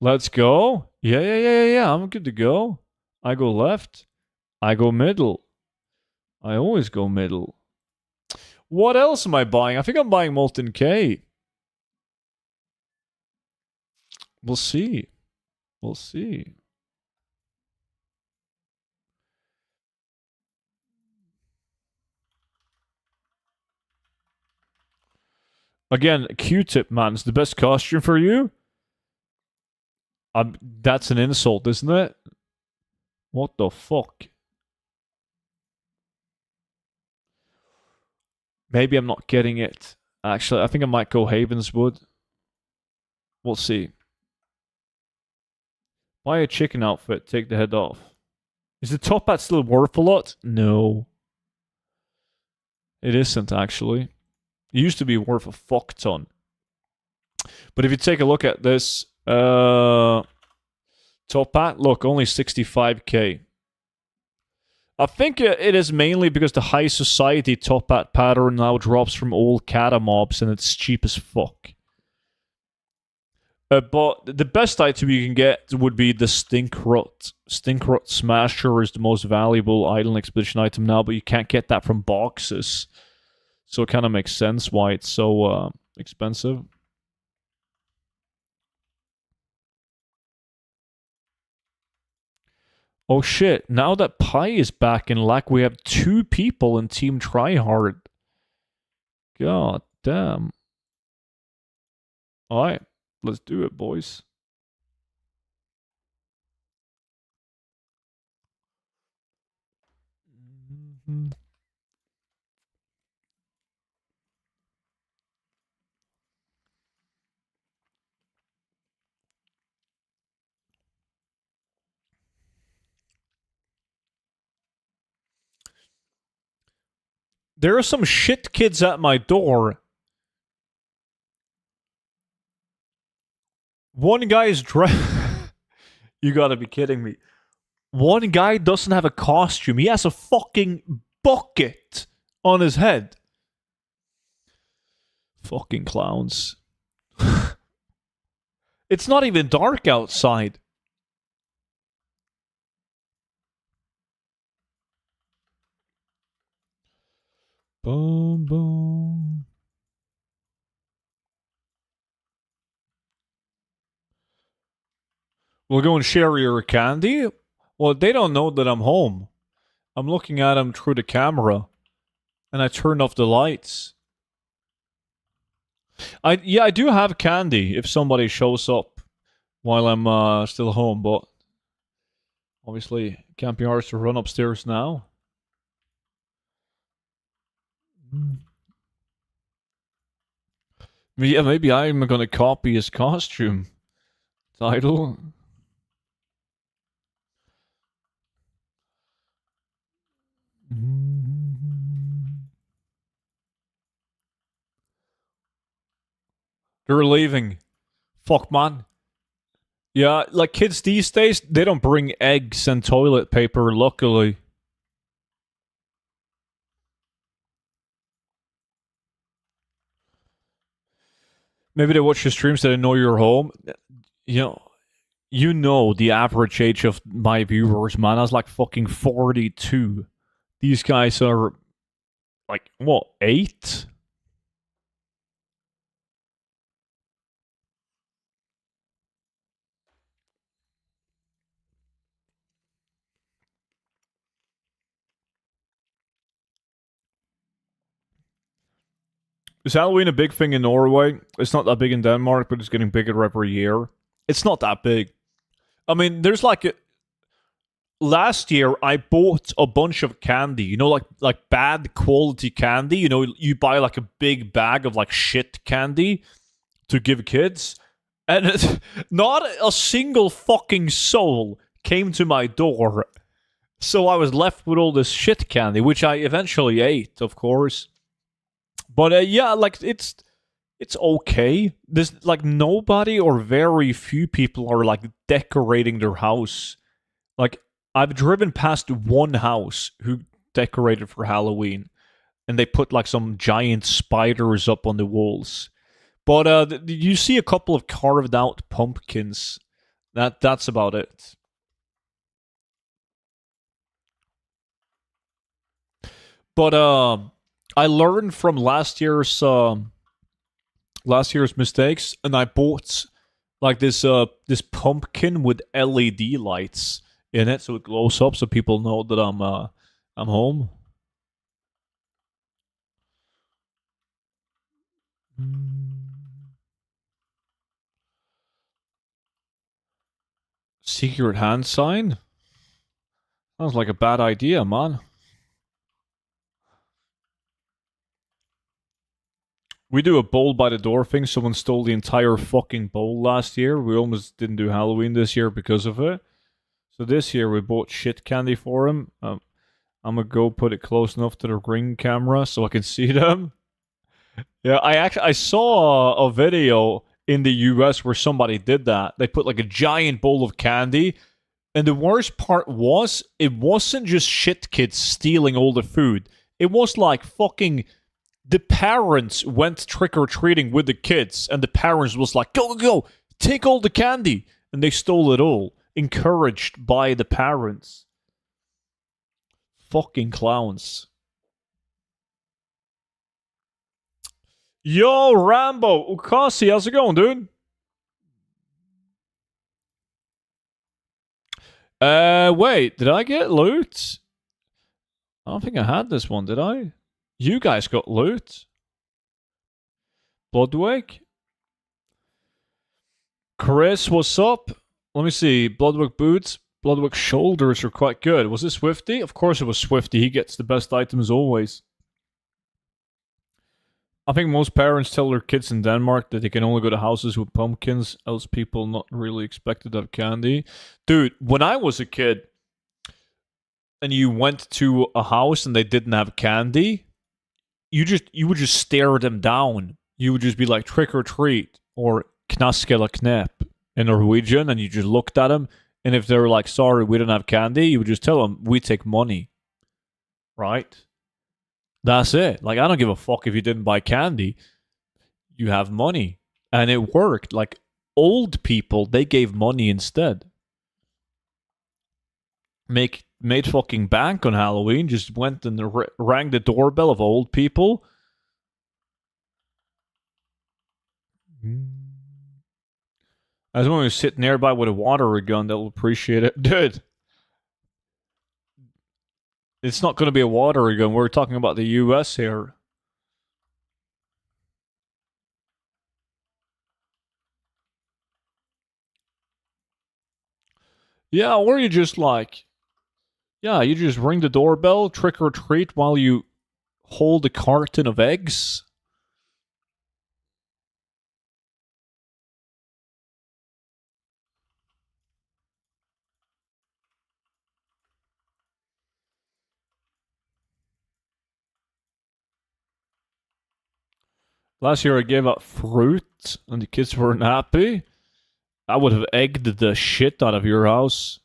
Let's go. Yeah. I'm good to go. I go left. I go middle. I always go middle. What else am I buying? I think I'm buying Molten K. We'll see. We'll see. Again, Q-tip, man, is the best costume for you? That's an insult, isn't it? What the fuck? Maybe I'm not getting it. Actually, I think I might go Havenswood. We'll see. Buy a chicken outfit, take the head off. Is the top hat still worth a lot? No. It isn't, actually. It used to be worth a fuck ton. But if you take a look at this, top hat, look, only 65k. I think it is mainly because the high society top hat pattern now drops from all kata mobs and it's cheap as fuck. But the best item you can get would be the Stinkrot. Stinkrot Smasher is the most valuable Island Expedition item now, but you can't get that from boxes. So it kind of makes sense why it's so expensive. Oh shit, now that Pi is back in Lack, we have 2 people in Team Tryhard. God damn. Alright, let's do it, boys. There are some shit kids at my door. One guy is You gotta be kidding me. One guy doesn't have a costume. He has a fucking bucket on his head. Fucking clowns. It's not even dark outside. Boom, boom. We'll go and share your candy? Well, they don't know that I'm home. I'm looking at them through the camera. And I turned off the lights. I do have candy if somebody shows up while I'm still home, but obviously can't be arsed to run upstairs now. Yeah, maybe I'm gonna copy his costume. Title. They're leaving. Fuck, man. Yeah, like kids these days, they don't bring eggs and toilet paper, luckily. Maybe they watch your streams, they know you're home. You know the average age of my viewers, man. I was like fucking 42. These guys are like, what, 8? Is Halloween a big thing in Norway? It's not that big in Denmark, but it's getting bigger every year. It's not that big. I mean, there's like last year I bought a bunch of candy, like bad quality candy. You buy like a big bag of like shit candy to give kids, and not a single fucking soul came to my door. So I was left with all this shit candy, which I eventually ate, of course. But yeah, like it's okay. There's like nobody or very few people are like decorating their house. Like I've driven past one house who decorated for Halloween, and they put like some giant spiders up on the walls. But you see a couple of carved out pumpkins. That's about it. But I learned from last year's mistakes, and I bought like this pumpkin with LED lights in it, so it glows up, so people know that I'm home. Secret hand sign? Sounds like a bad idea, man. We do a bowl by the door thing. Someone stole the entire fucking bowl last year. We almost didn't do Halloween this year because of it. So this year we bought shit candy for him. I'm gonna go put it close enough to the ring camera so I can see them. Yeah, I saw a video. in the US where somebody did that. They put like a giant bowl of candy. And the worst part was, it wasn't just shit kids stealing all the food. It was like fucking the parents went trick-or-treating with the kids, and the parents was like, go, go, go, take all the candy. And they stole it all, encouraged by the parents. Fucking clowns. Yo, Rambo, Ukasi, how's it going, dude? Wait, did I get loot? I don't think I had this one, did I? You guys got loot. Bloodwick? Chris, what's up? Let me see. Bloodwick boots. Bloodwick shoulders are quite good. Was it Swifty? Of course it was Swifty. He gets the best items always. I think most parents tell their kids in Denmark that they can only go to houses with pumpkins, else people not really expected to have candy. Dude, when I was a kid and you went to a house and they didn't have candy, you would just stare them down. You would just be like, trick or treat, or knaskela knep in Norwegian, and you just looked at them, and if they were like, sorry, we don't have candy, you would just tell them, we take money. Right? That's it. Like, I don't give a fuck if you didn't buy candy. You have money. And it worked. Like, old people, they gave money instead. Made fucking bank on Halloween. Just went and rang the doorbell of old people. As long as you sit nearby with a water gun, they'll appreciate it. Dude. It's not going to be a water gun. We're talking about the US here. Yeah, or you just like... Yeah, you just ring the doorbell, trick or treat, while you hold a carton of eggs. Last year I gave out fruit, and the kids weren't happy. I would have egged the shit out of your house.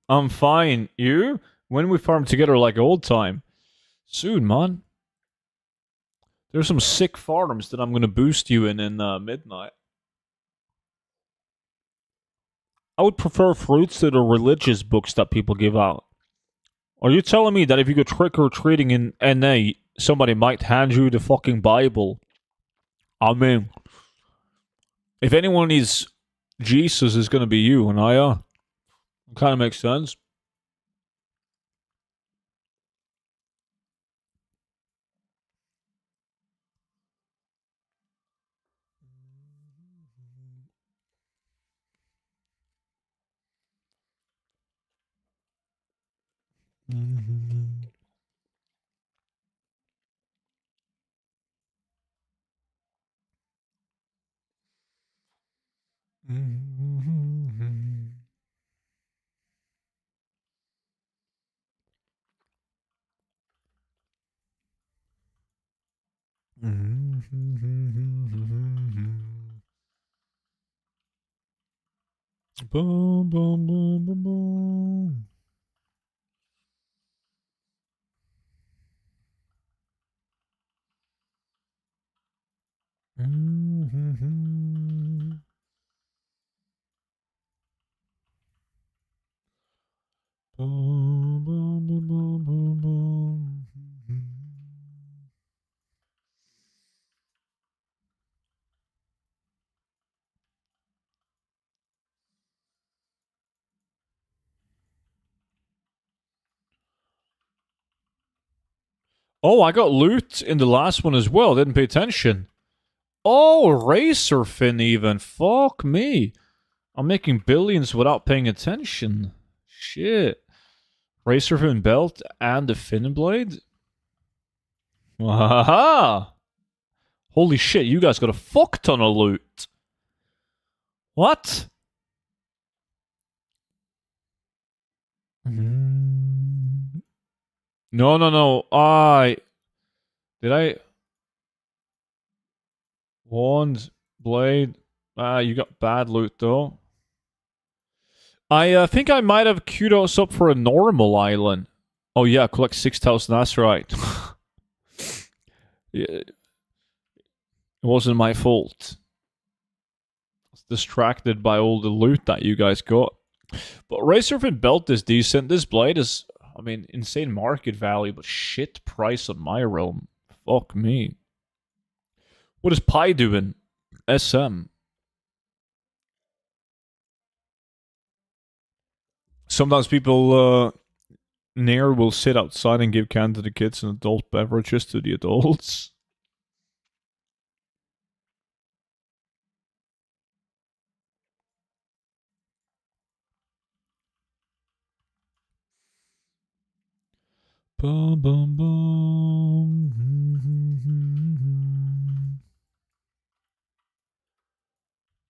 I'm fine. You? When we farm together like old time? Soon, man. There's some sick farms that I'm going to boost you in midnight. I would prefer fruits to the religious books that people give out. Are you telling me that if you go trick-or-treating in NA, somebody might hand you the fucking Bible? I mean, if anyone is Jesus, is going to be you, and I kind of makes sense. Boom, boom, boom, boom, boom. Boom, boom, boom, boom, boom, boom. Oh, I got loot in the last one as well. Didn't pay attention. Oh, racer fin even. Fuck me. I'm making billions without paying attention. Shit. Racer fin belt and the fin blade? Wahaha! Holy shit, you guys got a fuck ton of loot. What? Mm. No, no, no. Did I wand blade? Ah, you got bad loot though. I think I might have queued us up for a normal island. Oh yeah, collect 6,000. That's right. Yeah, it wasn't my fault. I was distracted by all the loot that you guys got. But Razorfin belt is decent. This blade is, I mean, insane market value, but shit price on my realm. Fuck me. What is Pi doing? SM. Sometimes people near will sit outside and give candy to the kids and adult beverages to the adults. Bum, bum, bum.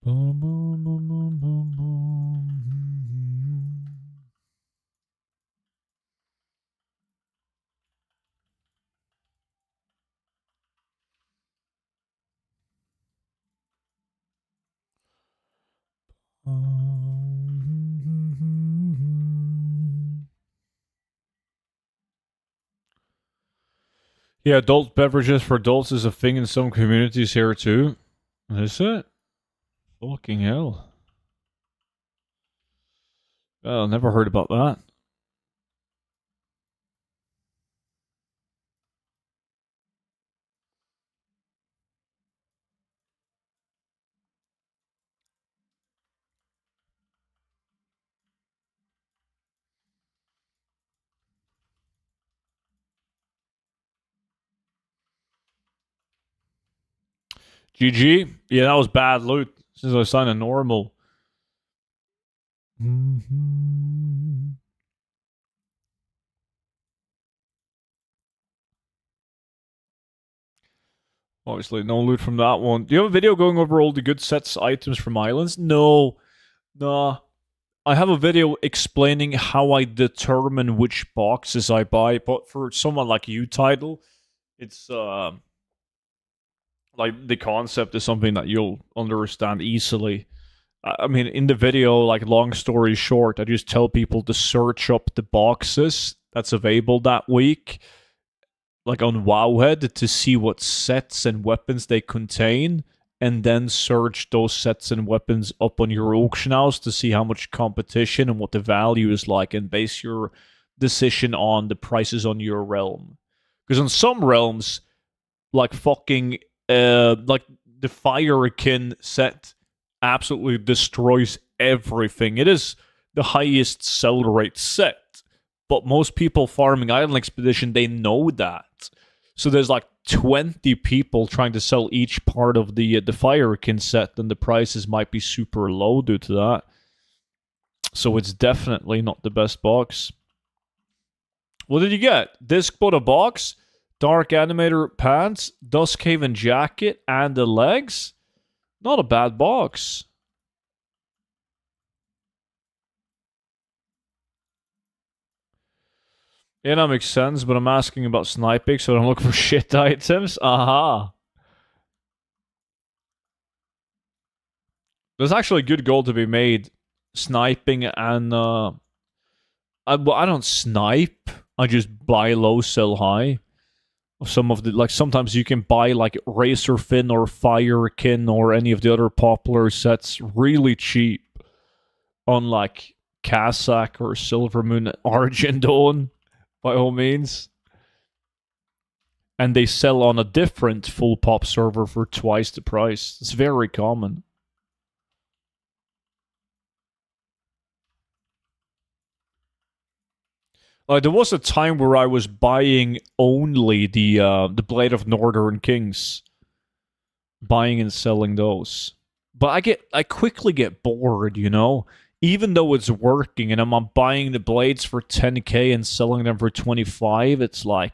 Bum, bum, bum, bum, bum, bum. Yeah, adult beverages for adults is a thing in some communities here too. Is it? Fucking hell. Oh, never heard about that. GG. Yeah, that was bad loot. Since I signed a normal. Obviously, no loot from that one. Do you have a video going over all the good sets items from islands? No. Nah. I have a video explaining how I determine which boxes I buy, but for someone like you, Title, it's like the concept is something that you'll understand easily. I mean, in the video, like long story short, I just tell people to search up the boxes that's available that week, like on Wowhead, to see what sets and weapons they contain, and then search those sets and weapons up on your auction house to see how much competition and what the value is like, and base your decision on the prices on your realm. Because on some realms, like fucking like the Firekin set absolutely destroys everything. It is the highest sell rate set, but most people farming Island Expedition, they know that. So there's like 20 people trying to sell each part of the Firekin set, and the prices might be super low due to that. So it's definitely not the best box. What did you get? Disc bought a box, Dark Animator pants, Duskhaven jacket, and the legs? Not a bad box. Yeah, that makes sense, but I'm asking about sniping, so I don't look for shit items. Aha. There's actually a good goal to be made. Sniping and I don't snipe. I just buy low, sell high. Some of the, like, sometimes you can buy like Razorfin or Firekin or any of the other popular sets really cheap on like Kazakh or Silvermoon Argent by all means. And they sell on a different full pop server for twice the price. It's very common. There was a time where I was buying only the Blade of Northern Kings, buying and selling those. But I quickly get bored, you know. Even though it's working and I'm buying the blades for 10k and selling them for 25, it's like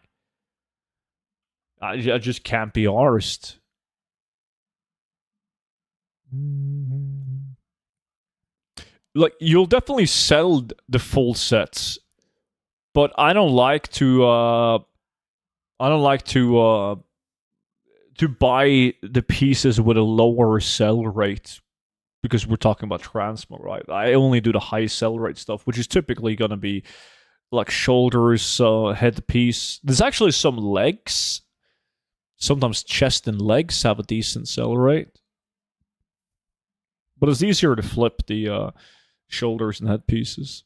I just can't be arsed. Like, you'll definitely sell the full sets, but I don't like to. I don't like to buy the pieces with a lower sell rate because we're talking about transmo, right? I only do the high sell rate stuff, which is typically gonna be like shoulders, headpiece. There's actually some legs. Sometimes chest and legs have a decent sell rate, but it's easier to flip the shoulders and headpieces.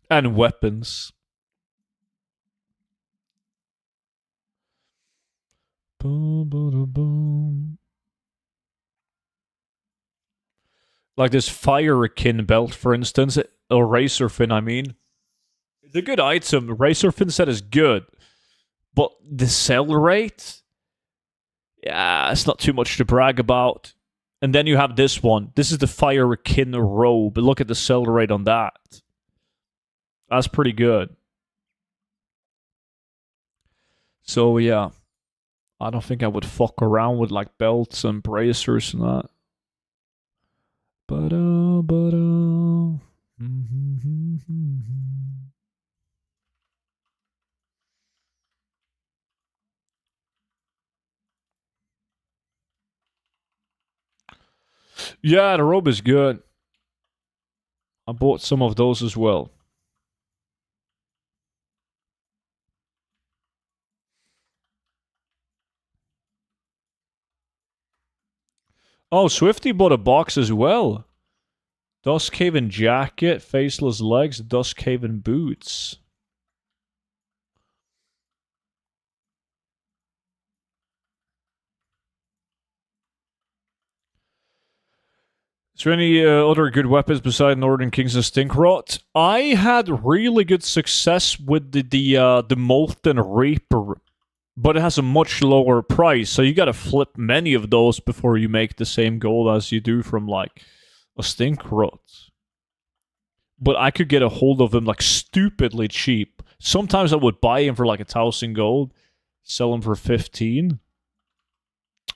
And weapons. Like this firekin belt, for instance, a racer fin. I mean, it's a good item. Racer fin set is good, but the sell rate, yeah, it's not too much to brag about. And then you have this one. This is the firekin robe. Look at the sell rate on that. That's pretty good. So yeah, I don't think I would fuck around with like belts and bracers and that. But yeah, the robe is good. I bought some of those as well. Oh, Swifty bought a box as well. Duskhaven jacket, faceless legs, Duskhaven boots. Is there any other good weapons beside Northern Kings and Stinkrot? I had really good success with the Molten Reaper, but it has a much lower price, so you gotta flip many of those before you make the same gold as you do from like a Stinkrot. But I could get a hold of them like stupidly cheap. Sometimes I would buy him for like 1,000 gold, sell him for 15.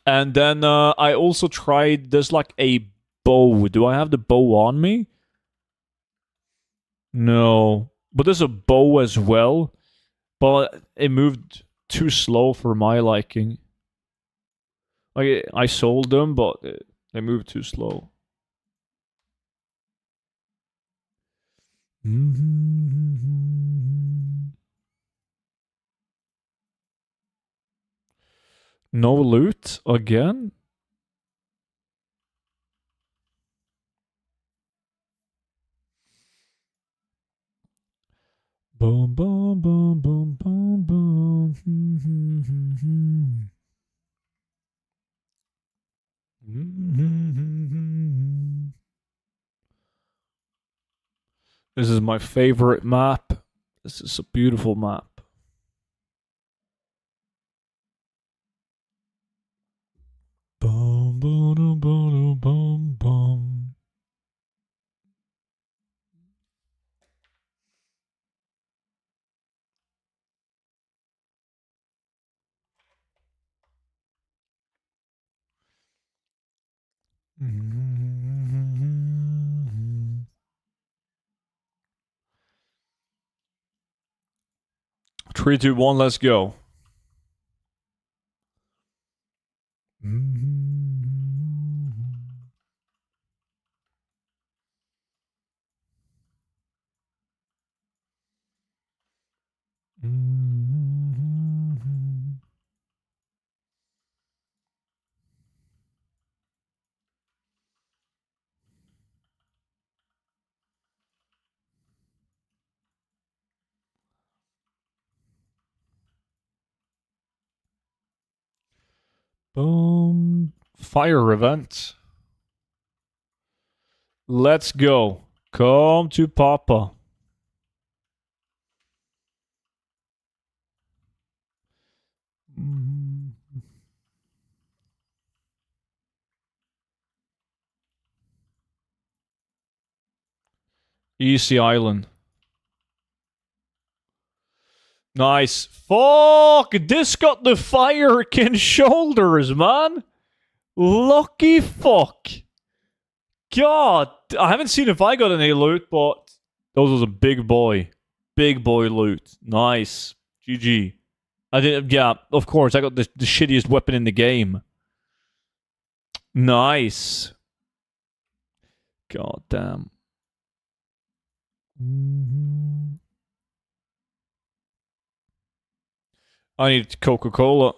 And then I also tried. There's like a bow. Do I have the bow on me? No, but there's a bow as well. But it moved too slow for my liking. Like I sold them, but they moved too slow. No loot again? Boom, boom, boom, boom, boom, boom. This is my favorite map. This is a beautiful map. Boom, boom, boom, boom, boom. Three, two, one, let's go. Boom. Fire event. Let's go. Come to Papa. Easy Island. Nice. Fuck! This got the firekin shoulders, man! Lucky fuck. God, I haven't seen if I got any loot, but those was a big boy. Big boy loot. Nice. GG. I did, yeah, of course, I got the shittiest weapon in the game. Nice. God damn. I need Coca-Cola.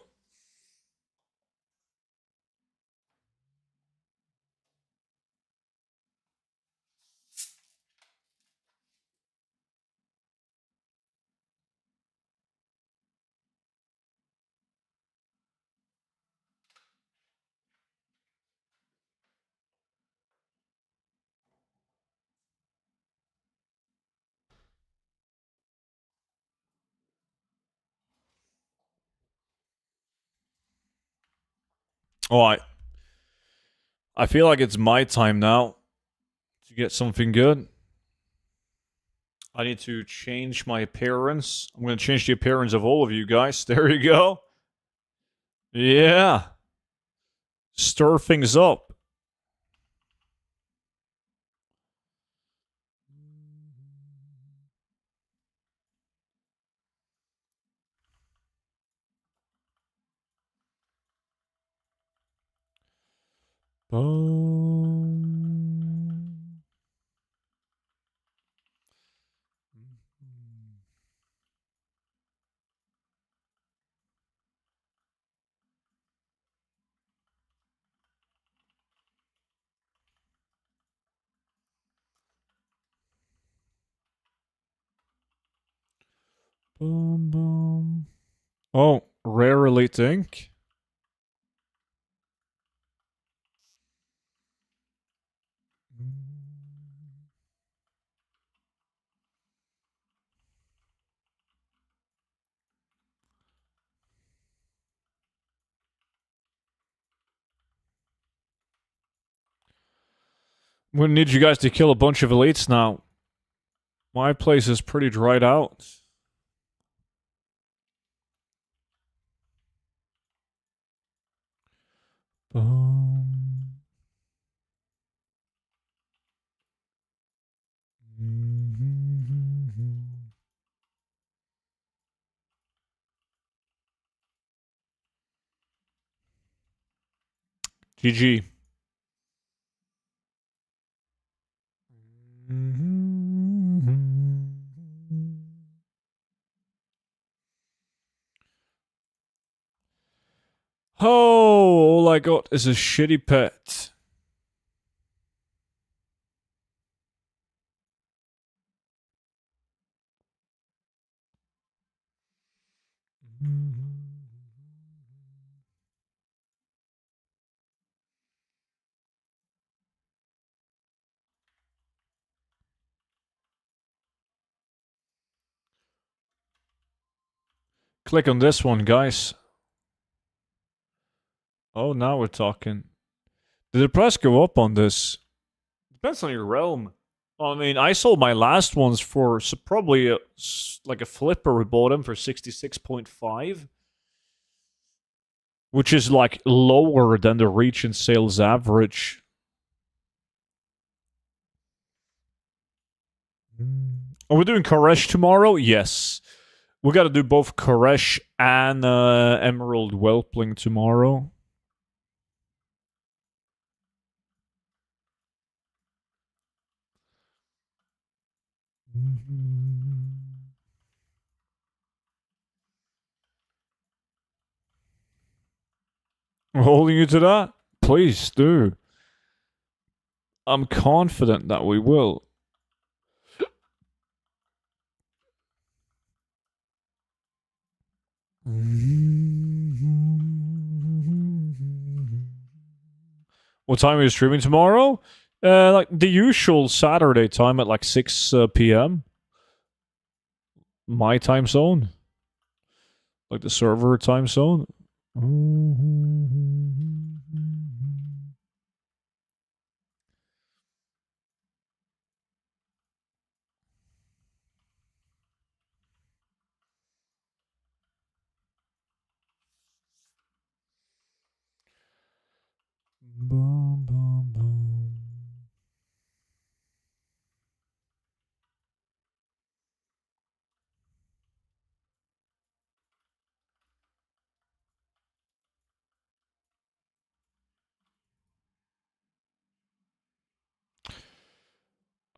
Alright. I feel like it's my time now to get something good. I need to change my appearance. I'm going to change the appearance of all of you guys. There you go. Yeah. Stir things up. Boom. Boom, boom. Oh, rare elite ink. I'm going to need you guys to kill a bunch of elites now. My place is pretty dried out. Boom. GG. Oh, all I got is a shitty pet. Click on this one, guys. Oh, now we're talking. Did the price go up on this? Depends on your realm. I mean, I sold my last ones for probably like a flipper. We bought them for 66.5, which is like lower than the reach and sales average. Are we doing Koresh tomorrow? Yes. We gotta do both Koresh and Emerald Whelpling tomorrow. I'm holding you to that? Please do. I'm confident that we will. What time are you streaming tomorrow? Like the usual Saturday time at like 6 p.m. My time zone. Like the server time zone.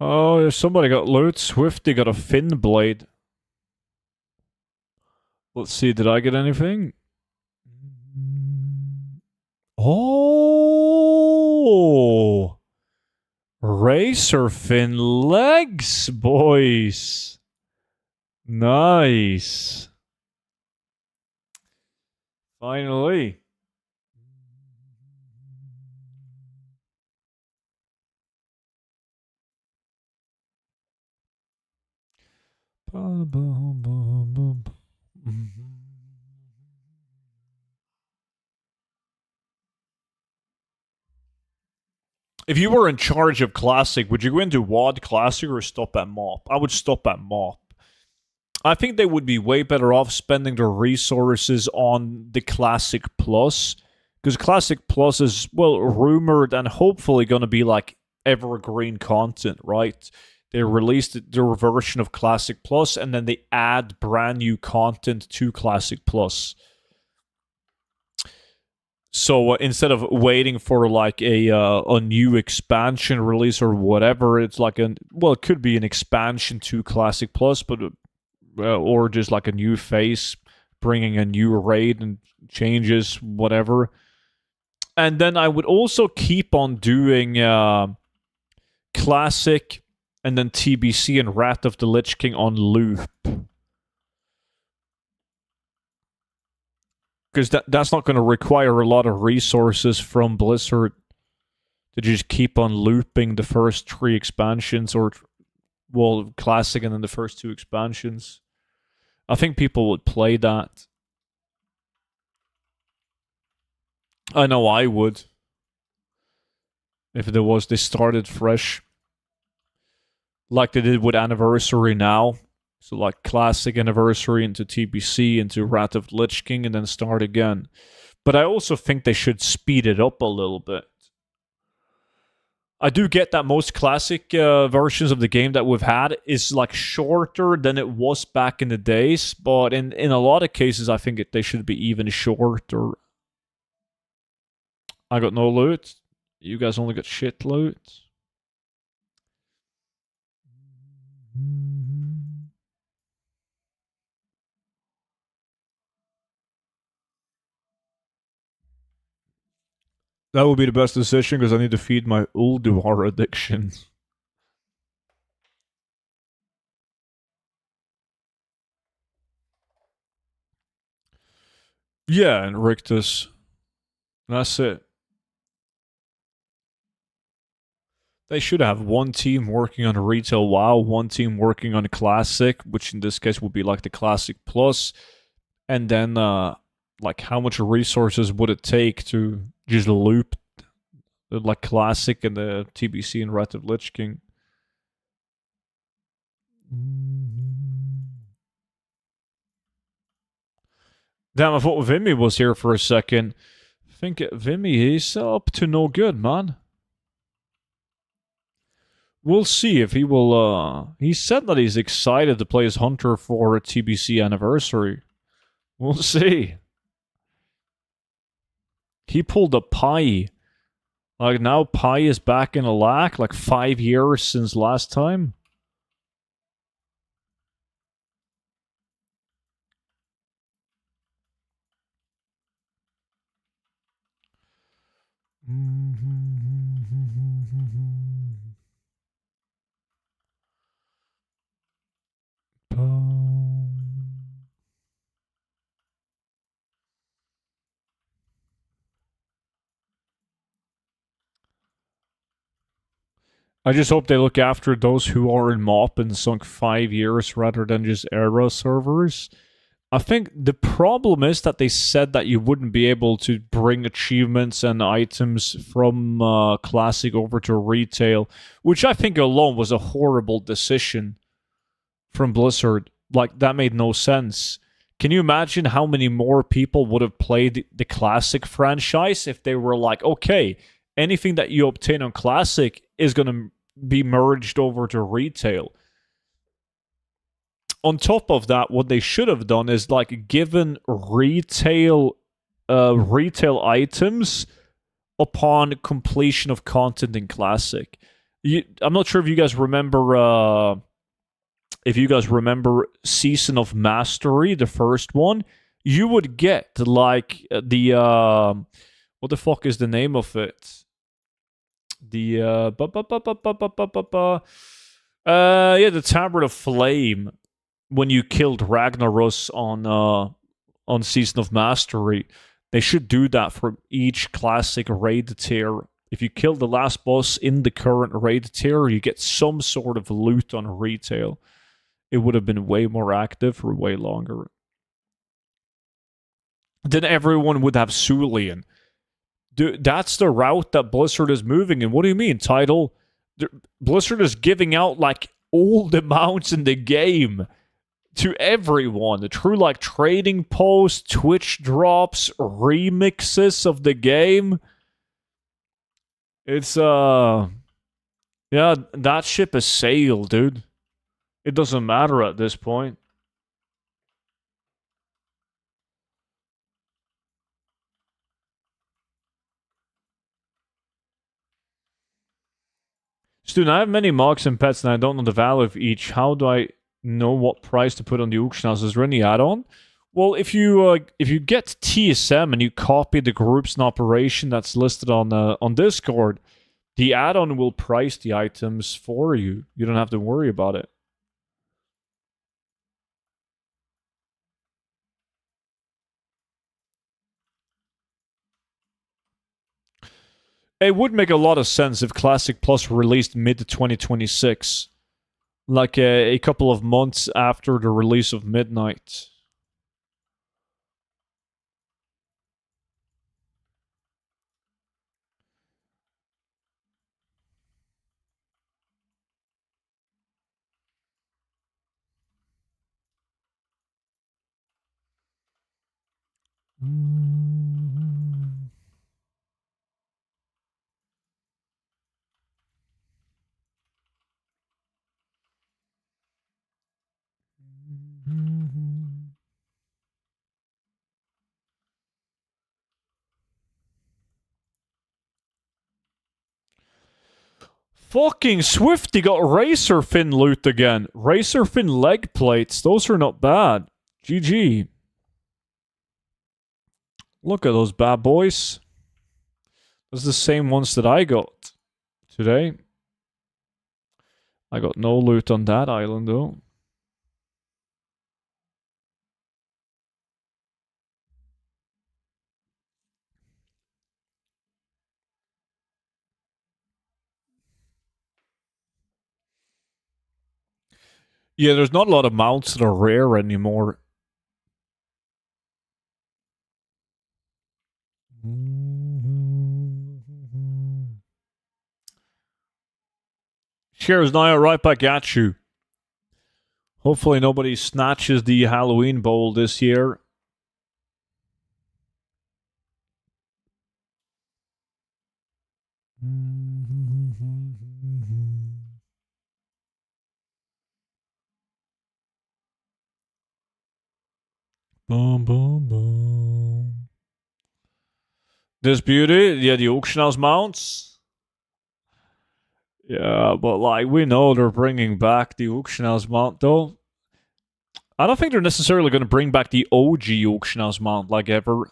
Oh, somebody got loot. Swifty got a fin blade. Let's see, did I get anything? Oh! Racer fin legs, boys. Nice. Finally. If you were in charge of Classic, would you go into WoD Classic or stop at MOP? I would stop at MOP. I think they would be way better off spending their resources on the Classic Plus, because Classic Plus is, well, rumored and hopefully going to be like evergreen content, right? They released their version of Classic Plus and then they add brand new content to Classic Plus. So instead of waiting for like a new expansion release or whatever, it's like it could be an expansion to Classic Plus, but or just like a new face bringing a new raid and changes, whatever. And then I would also keep on doing Classic and then TBC and Wrath of the Lich King on loop. Because that's not going to require a lot of resources from Blizzard to just keep on looping the first 3 expansions, or, well, Classic and then the first 2 expansions. I think people would play that. I know I would. If there was, they started fresh. Like they did with Anniversary now. So like Classic Anniversary into TBC, into Wrath of Lich King, and then start again. But I also think they should speed it up a little bit. I do get that most classic versions of the game that we've had is like shorter than it was back in the days, but in a lot of cases I think they should be even shorter. I got no loot. You guys only got shit loot. That would be the best decision because I need to feed my Ulduar addiction. Yeah, and Rictus. That's it. They should have one team working on retail WoW, one team working on Classic, which in this case would be like the Classic Plus, and then like how much resources would it take to just loop the like Classic and the TBC and Wrath of Lich King. Damn, I thought Vimy was here for a second. I think Vimy, he's up to no good, man. We'll see if he will, he said that he's excited to play as Hunter for a TBC anniversary. We'll see. He pulled a Pi. Like, now Pi is back in a lack, like 5 years since last time. I just hope they look after those who are in MOP and sunk 5 years rather than just era servers. I think the problem is that they said that you wouldn't be able to bring achievements and items from Classic over to retail, which I think alone was a horrible decision from Blizzard. Like, that made no sense. Can you imagine how many more people would have played the Classic franchise if they were like, okay, anything that you obtain on Classic is going to be merged over to retail? On top of that, what they should have done is like given retail items upon completion of content in Classic. I'm not sure if you guys remember. If you guys remember Season of Mastery, the first one, you would get like the what the fuck is the name of it? The yeah, the Tablet of Flame when you killed Ragnaros on Season of Mastery. They should do that for each classic raid tier. If you kill the last boss in the current raid tier, you get some sort of loot on retail. It would have been way more active for way longer. Then everyone would have Sulian. Dude, that's the route that Blizzard is moving in. What do you mean, title? Blizzard is giving out like all the mounts in the game to everyone through like trading posts, Twitch drops, remixes of the game. It's yeah, that ship has sailed, dude. It doesn't matter at this point. Student, I have many marks and pets and I don't know the value of each. How do I know what price to put on the auction house? Is there any add-on? Well, if you get TSM and you copy the groups and operation that's listed on Discord, the add-on will price the items for you. You don't have to worry about it. It would make a lot of sense if Classic Plus released mid 2026, like a couple of months after the release of Midnight. Fucking Swifty got Racer Fin loot again. Racer Fin leg plates. Those are not bad. GG. Look at those bad boys. Those are the same ones that I got today. I got no loot on that island though. Yeah, there's not a lot of mounts that are rare anymore. Shares Naya right back at you. Hopefully nobody snatches the Halloween bowl this year. Boom, boom, boom. This beauty, yeah, the auction house mounts. Yeah, but like we know they're bringing back the auction house mount though. I don't think they're necessarily going to bring back the OG auction house mount like ever.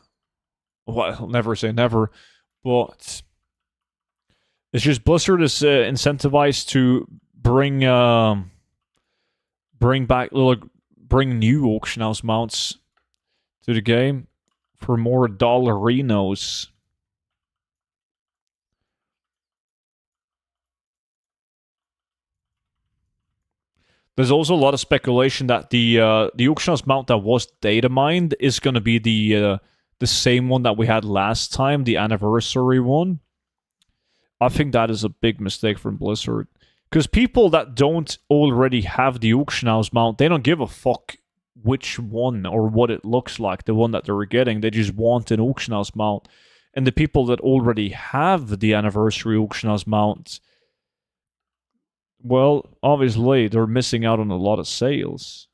Well, I'll never say never, but it's just Blizzard is incentivized to bring back bring new auction house mounts to the game for more dollarinos. There's also a lot of speculation that the auction house mount that was data mined is going to be the same one that we had last time, the anniversary one. I think that is a big mistake from Blizzard. Because people that don't already have the auction house mount, they don't give a fuck which one or what it looks like, the one that they're getting. They just want an auction house mount. And the people that already have the anniversary auction house mount, well, obviously they're missing out on a lot of sales.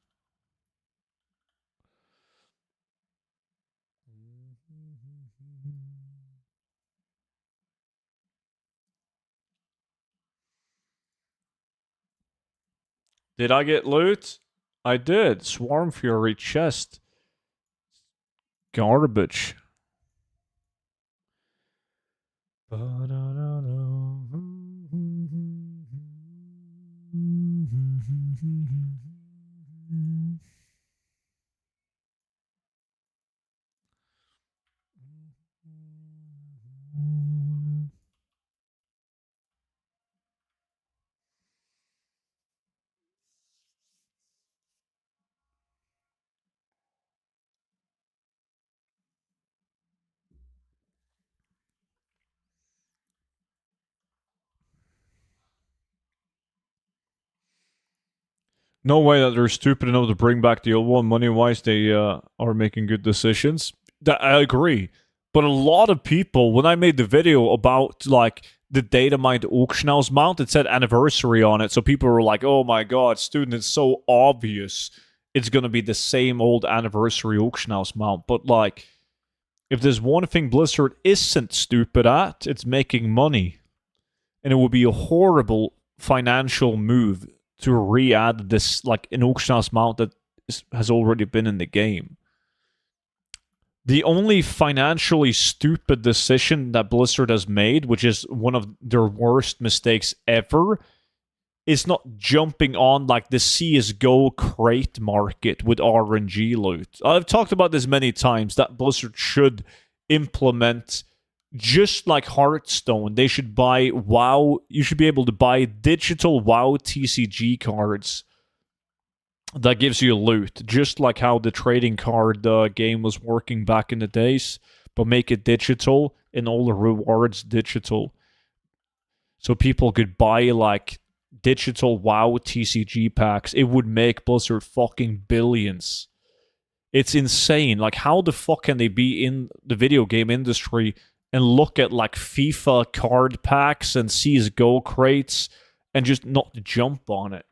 Did I get loot? I did. Swarm Fury chest. Garbage. No way that they're stupid enough to bring back the old one. Money-wise, they are making good decisions. I agree. But a lot of people, when I made the video about like the data mined auction house mount, it said anniversary on it. So people were like, oh my god, student, it's so obvious it's going to be the same old anniversary auction house mount. But like, if there's one thing Blizzard isn't stupid at, it's making money. And it would be a horrible financial move to re-add this, like, an auction house mount that has already been in the game. The only financially stupid decision that Blizzard has made, which is one of their worst mistakes ever, is not jumping on like the CSGO crate market with RNG loot. I've talked about this many times, that Blizzard should implement, just like Hearthstone, they should buy WoW. You should be able to buy digital WoW TCG cards that gives you loot, just like how the trading card game was working back in the days, but make it digital and all the rewards digital. So people could buy like digital WoW TCG packs. It would make Blizzard fucking billions. It's insane. Like, how the fuck can they be in the video game industry and look at like FIFA card packs and CSGO crates and just not jump on it?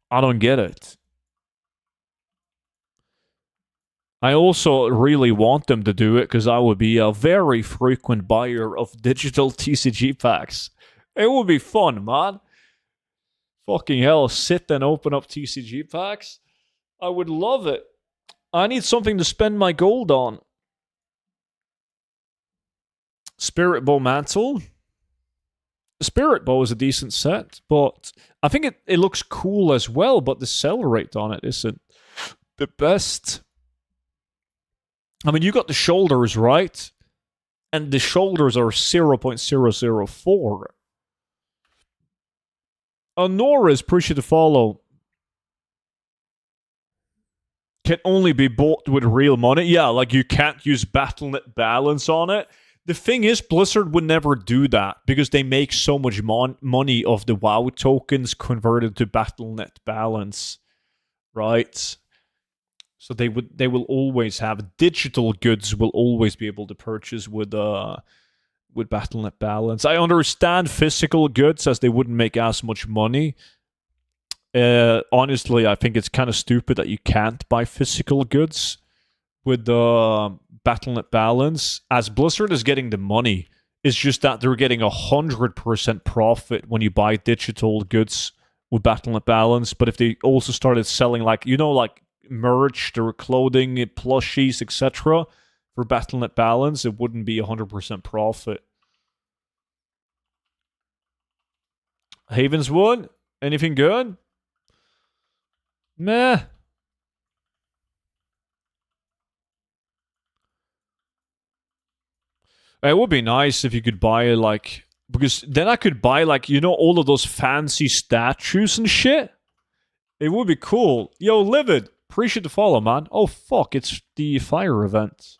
I don't get it. I also really want them to do it because I would be a very frequent buyer of digital TCG packs. It would be fun, man. Fucking hell, sit and open up TCG packs. I would love it. I need something to spend my gold on. Spirit Bow Mantle. Spirit Bow is a decent set, but I think it looks cool as well, but the sell rate on it isn't the best. I mean, you got the shoulders, right? And the shoulders are 0.004. Nora's, appreciate the follow. Can only be bought with real money. Yeah, like you can't use Battle.net balance on it. The thing is, Blizzard would never do that because they make so much money of the WoW tokens converted to Battle.net balance, right? So they will always have digital goods. Will always be able to purchase with Battle.net balance. I understand physical goods as they wouldn't make as much money. Honestly, I think it's kind of stupid that you can't buy physical goods with the Battle.net balance, as Blizzard is getting the money. It's just that they're getting 100% profit when you buy digital goods with Battle.net balance. But if they also started selling, like, you know, like merch, their clothing, plushies, etc., for Battle.net balance, it wouldn't be 100% profit. Havenswood, anything good? Meh. It would be nice if you could buy, like, because then I could buy, like, you know, all of those fancy statues and shit. It would be cool. Yo, Livid, appreciate the follow, man. Oh, fuck, it's the fire event.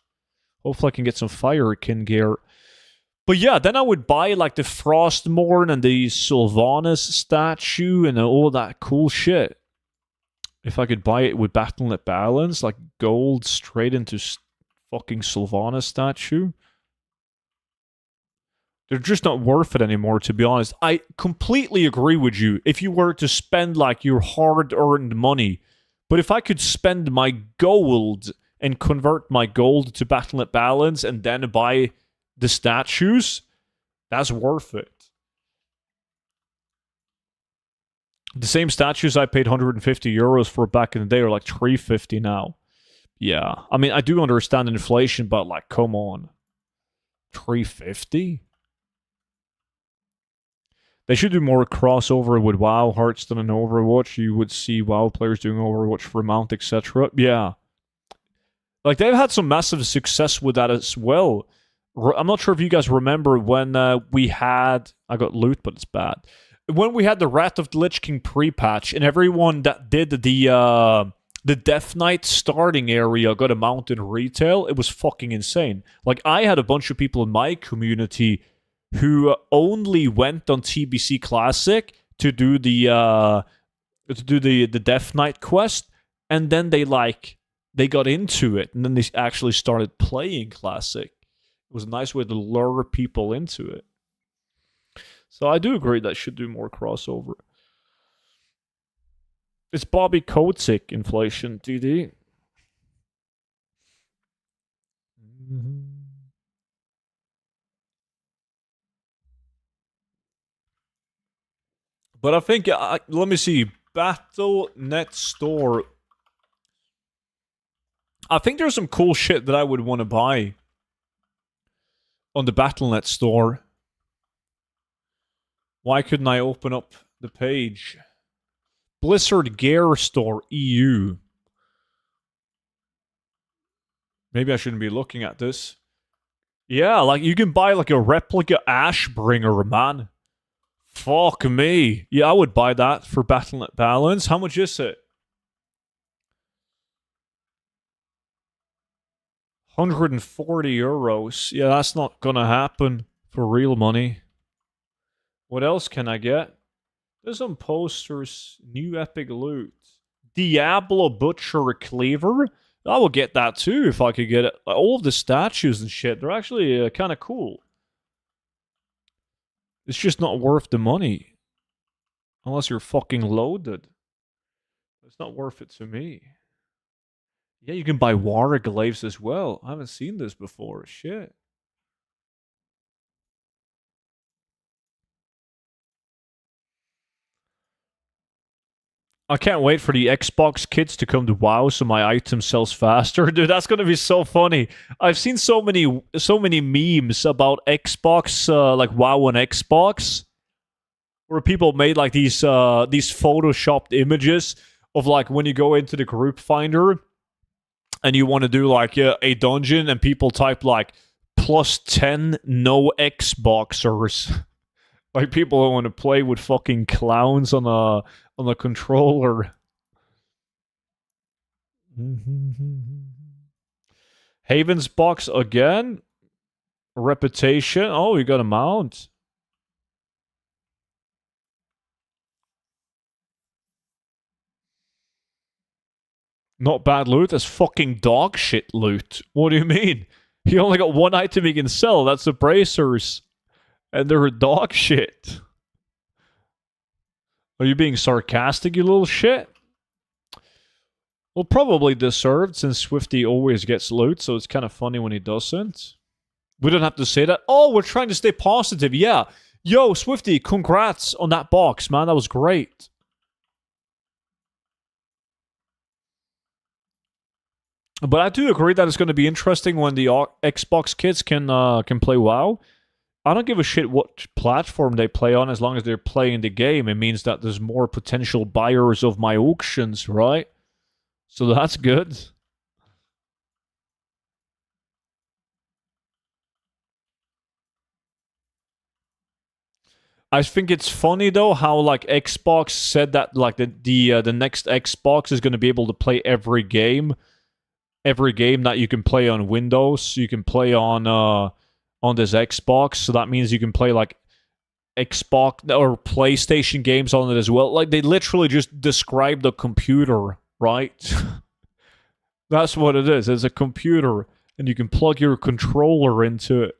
Hopefully I can get some firekin gear. But yeah, then I would buy, like, the Frostmourne and the Sylvanas statue and all that cool shit. If I could buy it with Battle.net balance, like gold straight into fucking Sylvanas statue. They're just not worth it anymore, to be honest. I completely agree with you. If you were to spend like your hard-earned money, but if I could spend my gold and convert my gold to Battle.net balance and then buy the statues, that's worth it. The same statues I paid 150 euros for back in the day are like 350 now. Yeah. I mean, I do understand inflation, but like, come on. 350? They should do more crossover with WoW, Hearthstone, and Overwatch. You would see WoW players doing Overwatch for mount, etc. Yeah. Like, they've had some massive success with that as well. I'm not sure if you guys remember when we had... I got loot, but it's bad. When we had the Wrath of the Lich King pre-patch, and everyone that did the Death Knight starting area got a mount in retail, it was fucking insane. Like, I had a bunch of people in my community who only went on TBC Classic to do the Death Knight quest, and then they got into it, and then they actually started playing Classic. It was a nice way to lure people into it. So I do agree that should do more crossover. It's Bobby Kotick inflation, DD. Mm-hmm. But I think, let me see, Battle.net Store. I think there's some cool shit that I would want to buy on the Battle.net Store. Why couldn't I open up the page? Blizzard Gear Store EU. Maybe I shouldn't be looking at this. Yeah, like you can buy like a replica Ashbringer, man. Fuck me. Yeah, I would buy that for Battle.net Balance. How much is it? 140 euros. Yeah, that's not gonna happen for real money. What else can I get? There's some posters. New epic loot. Diablo Butcher Cleaver. I will get that too if I could get it. Like, all of the statues and shit, they're actually kind of cool. It's just not worth the money. Unless you're fucking loaded. It's not worth it to me. Yeah, you can buy Warglaives as well. I haven't seen this before. Shit. I can't wait for the Xbox kids to come to WoW so my item sells faster. Dude, that's gonna be so funny. I've seen so many memes about Xbox, like WoW on Xbox, where people made like these photoshopped images of like when you go into the group finder and you want to do like a dungeon and people type like +10 no Xboxers. Like people who want to play with fucking clowns on a controller. Haven's box again. Reputation. Oh, we got a mount. Not bad loot. That's fucking dog shit loot. What do you mean? He only got one item he can sell. That's the bracers. And they're dog shit. Are you being sarcastic, you little shit? Well, probably deserved since Swifty always gets loot, so it's kind of funny when he doesn't. We don't have to say that. Oh, we're trying to stay positive. Yeah. Yo, Swifty, congrats on that box, man. That was great. But I do agree that it's going to be interesting when the Xbox kids can play WoW. I don't give a shit what platform they play on as long as they're playing the game. It means that there's more potential buyers of my auctions, right? So that's good. I think it's funny though how like Xbox said that like the next Xbox is going to be able to play every game that you can play on Windows, you can play on this Xbox. So that means you can play like Xbox or PlayStation games on it as well. Like they literally just describe the computer, right? That's what it is. It's a computer, and you can plug your controller into it.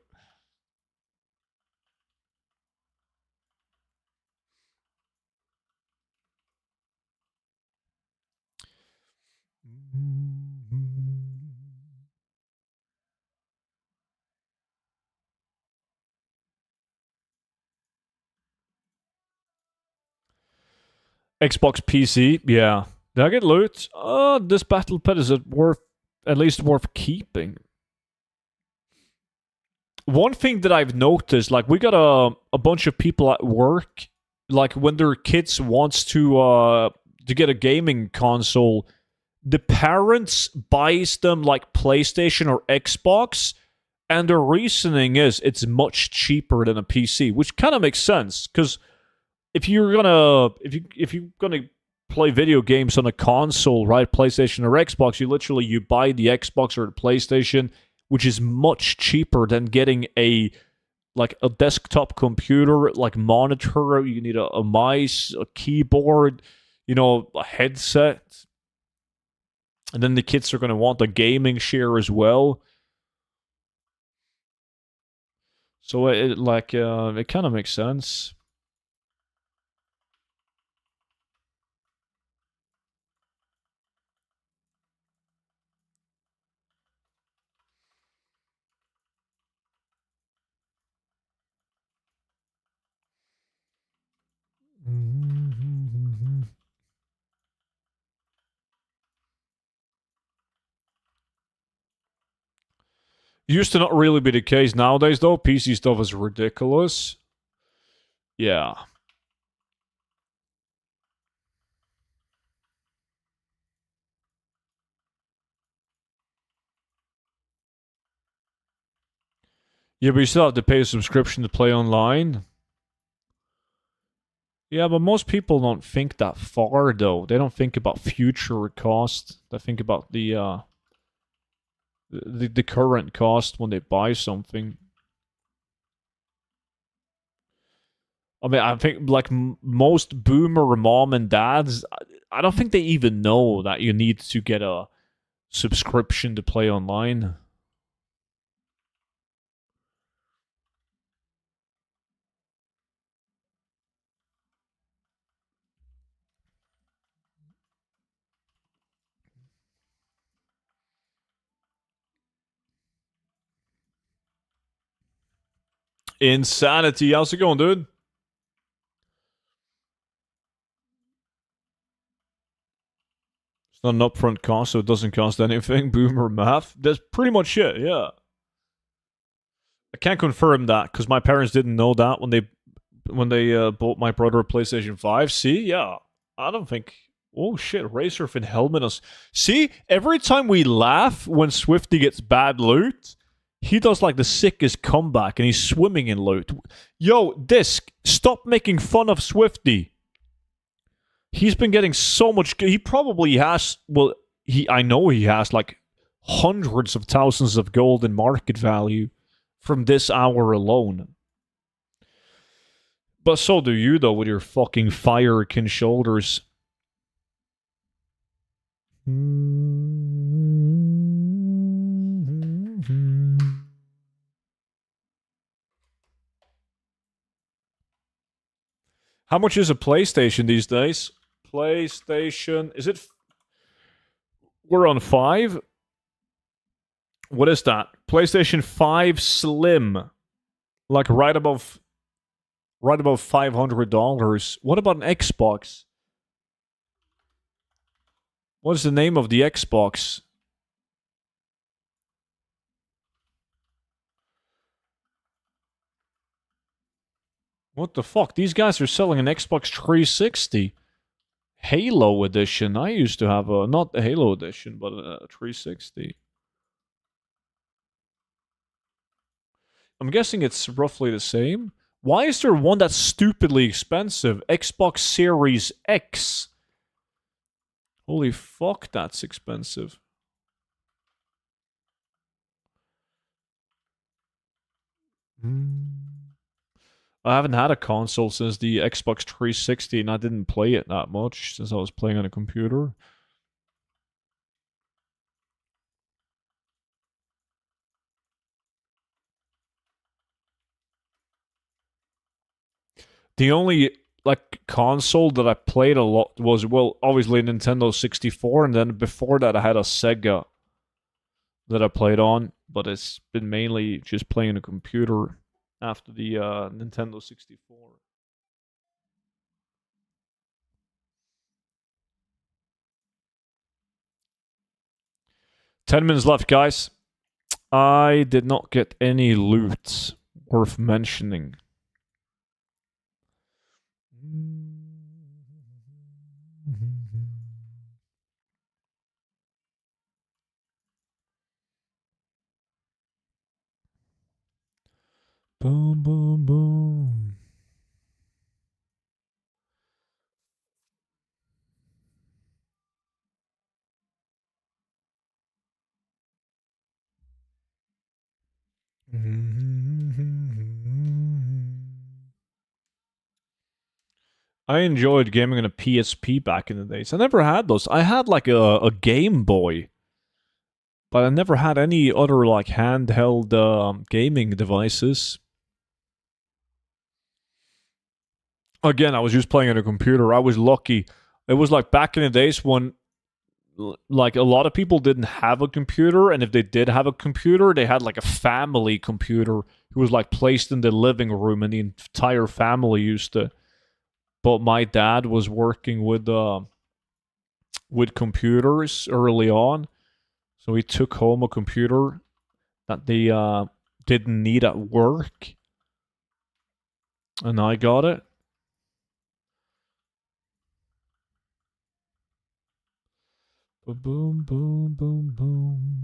Xbox PC, yeah. Did I get loot? This battle pet is it worth at least worth keeping? One thing that I've noticed, like we got a bunch of people at work, like when their kids wants to get a gaming console, the parents buys them like PlayStation or Xbox, and their reasoning is it's much cheaper than a PC, which kind of makes sense because if you're gonna play video games on a console, right, PlayStation or Xbox, you buy the Xbox or the PlayStation, which is much cheaper than getting a desktop computer, like monitor. You need a mice, a keyboard, a headset, and then the kids are gonna want a gaming share as well. So it kind of makes sense. Used to not really be the case nowadays, though. PC stuff is ridiculous. Yeah. Yeah, but you still have to pay a subscription to play online. Yeah, but most people don't think that far, though. They don't think about future cost. They think about the current cost when they buy something. I mean, I think like most boomer mom and dads, I don't think they even know that you need to get a subscription to play online. Insanity. How's it going, dude? It's not an upfront cost, so it doesn't cost anything. Boomer math. That's pretty much it, yeah. I can't confirm that because my parents didn't know that when they bought my brother a PlayStation 5. See, yeah, I don't think. Oh shit, Racer Fin helmet us. See, every time we laugh when Swifty gets bad loot, he does like the sickest comeback and he's swimming in loot. Yo, Disc, stop making fun of Swifty. He's been getting so much. He probably has. Well, I know he has like hundreds of thousands of gold in market value from this hour alone. But so do you, though, with your fucking firekin shoulders. How much is a PlayStation these days? PlayStation. Is it. We're on 5? What is that? PlayStation 5 Slim. Like right above $500. What about an Xbox? What is the name of the Xbox? What the fuck? These guys are selling an Xbox 360 Halo edition. I used to have a not a Halo edition, but a 360. I'm guessing it's roughly the same. Why is there one that's stupidly expensive? Xbox Series X. Holy fuck, that's expensive. I haven't had a console since the Xbox 360, and I didn't play it that much since I was playing on a computer. The only like console that I played a lot was, well, obviously Nintendo 64, and then before that I had a Sega that I played on, but it's been mainly just playing a computer after the Nintendo 64. 10 minutes left, guys. I did not get any loot worth mentioning. Boom, boom, boom. I enjoyed gaming on a PSP back in the days. I never had those. I had like a Game Boy, but I never had any other like handheld gaming devices. Again, I was just playing on a computer. I was lucky. It was like back in the days when like a lot of people didn't have a computer, and if they did have a computer, they had like a family computer who was like placed in the living room, and the entire family used it. But my dad was working with computers early on, so he took home a computer that they didn't need at work, and I got it. Boom, boom, boom, boom.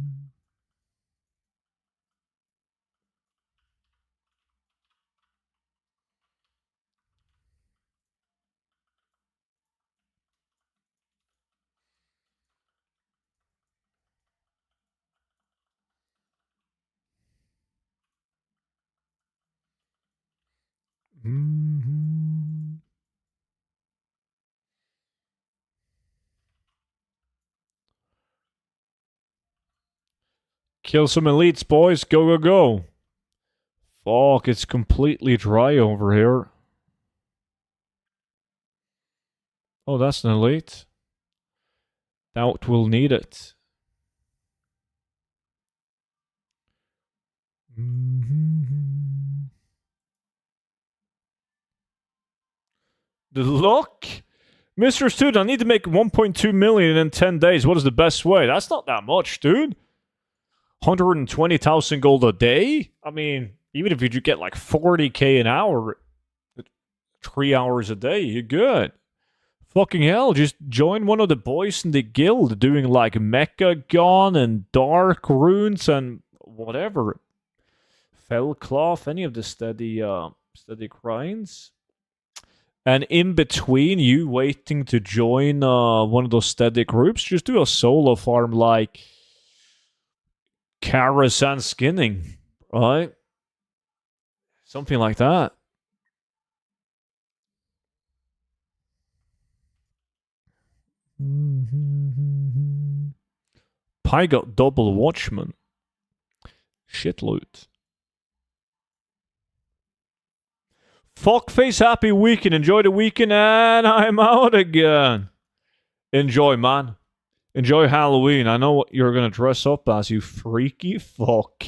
Mm-hmm. Kill some elites, boys. Go, go, go. Fuck, it's completely dry over here. Oh, that's an elite. Doubt we'll need it. Mm-hmm. The luck? Mr. Student, I need to make 1.2 million in 10 days. What is the best way? That's not that much, dude. 120,000 gold a day? I mean, even if you get like 40k an hour, 3 hours a day, you're good. Fucking hell, just join one of the boys in the guild doing like Mecha Gon and Dark Runes and whatever. Fell Cloth, any of the steady grinds. And in between you waiting to join one of those steady groups, just do a solo farm like Karasan skinning, right? Something like that. Pi got double watchman. Shit loot. Fuckface, happy weekend. Enjoy the weekend, and I'm out again. Enjoy, man. Enjoy Halloween. I know what you're gonna dress up as, you freaky fuck.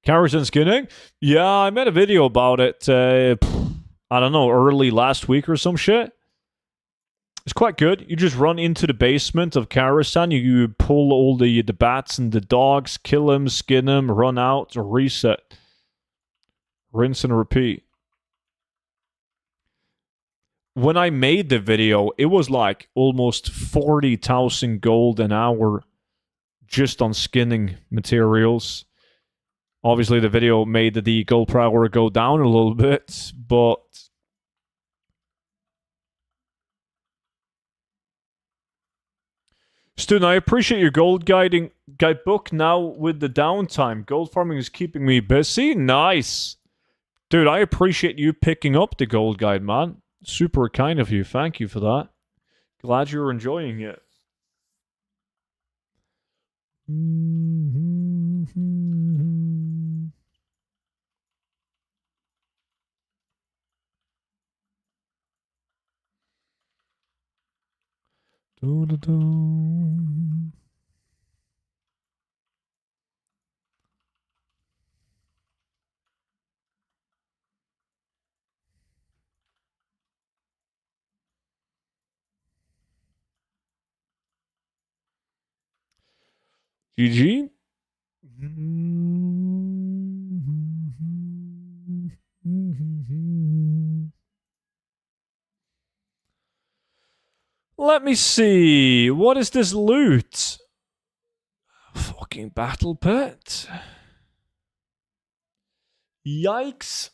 Karasan skinning? Yeah, I made a video about it. I don't know, early last week or some shit. It's quite good. You just run into the basement of Karasan. You pull all the bats and the dogs, kill them, skin them, run out, reset, rinse and repeat. When I made the video, it was like almost 40,000 gold an hour just on skinning materials. Obviously, the video made the gold per hour go down a little bit, but Student, I appreciate your gold guide book. Now with the downtime, gold farming is keeping me busy. Nice. Dude, I appreciate you picking up the gold guide, man. Super kind of you. Thank you for that. Glad you're enjoying it. GG. Let me see. What is this loot? Fucking battle pit. Yikes.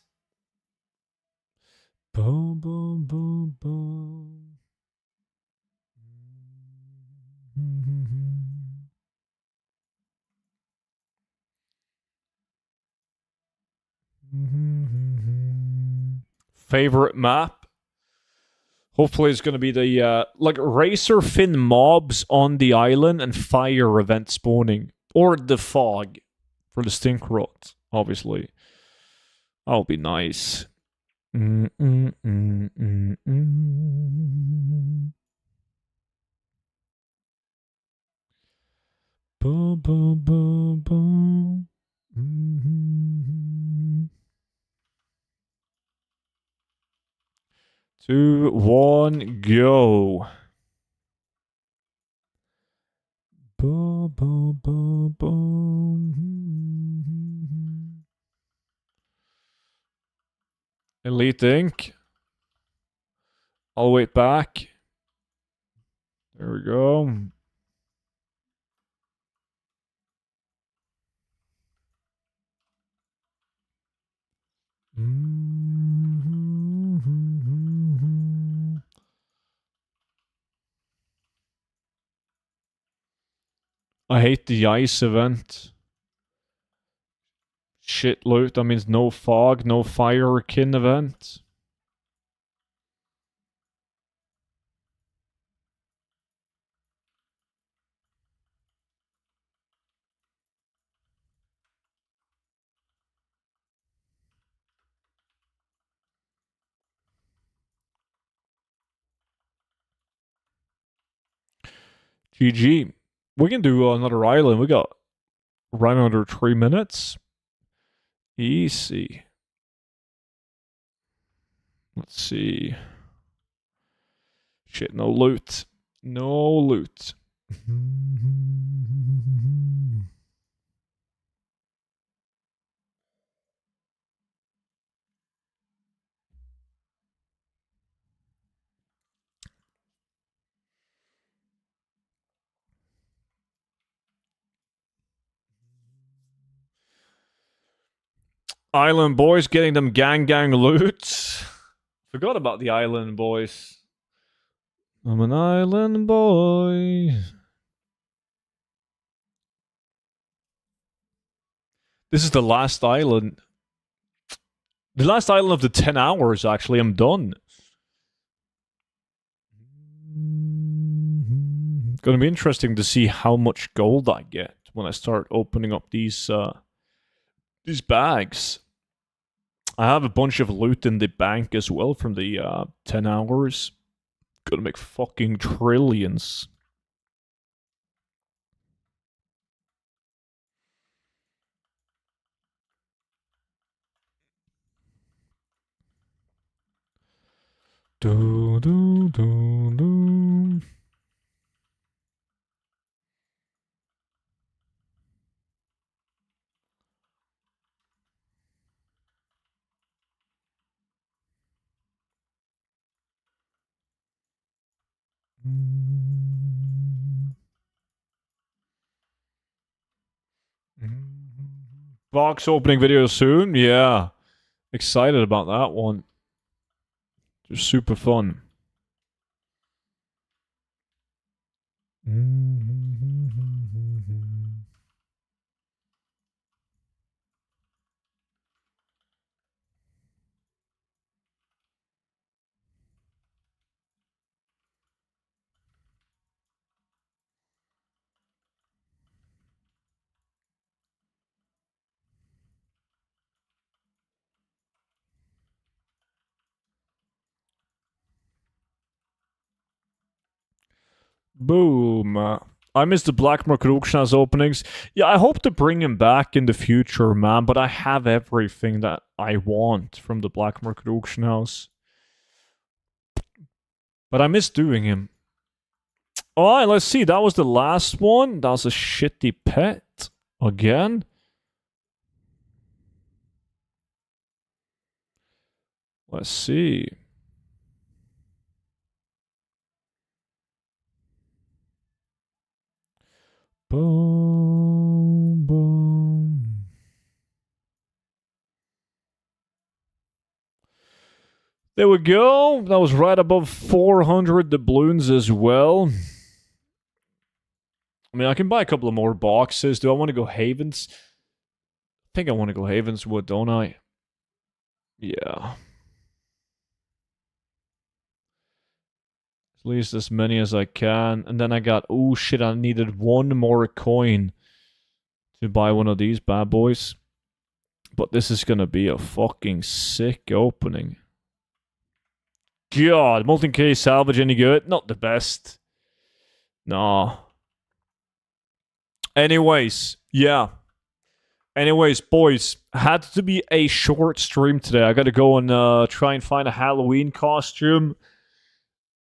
Boom, boom, boom, boom. Favorite map? Hopefully it's going to be the, like, racer fin mobs on the island and fire event spawning. Or the fog for the stink rot, obviously. That'll be nice. Boom, boom, boom, boom. 2, 1, go. Boom, boom, boom, boom. Elite Ink. I'll wait back. There we go. I hate the ice event. Shit loot. That means no fog, no fire kin event. GG. We can do another island. We got right under 3 minutes. Easy. Let's see. Shit, no loot. No loot. Island boys getting them gang loot. Forgot about the island boys. I'm an island boy. This is the last island. The last island of the 10 hours, actually. I'm done. Gonna be interesting to see how much gold I get when I start opening up these bags. I have a bunch of loot in the bank as well from the 10 hours. Gonna make fucking trillions. Do, do, do, do. Box opening video soon? Yeah. Excited about that one. Just super fun. Boom. I miss the Black Market Auction House openings. Yeah, I hope to bring him back in the future, man, but I have everything that I want from the Black Market Auction House. But I miss doing him. Alright, let's see. That was the last one. That was a shitty pet. Again. Let's see. Boom, boom. There we go. That was right above 400 doubloons as well. I mean, I can buy a couple of more boxes. Do I want to go Havens? I think I want to go Havenswood, don't I? Yeah. At least as many as I can. And then I got, oh shit, I needed one more coin to buy one of these bad boys. But this is gonna be a fucking sick opening. God, Molten Case salvage any good? Not the best. Nah. Anyways, yeah. Anyways, boys, had to be a short stream today. I gotta go and try and find a Halloween costume.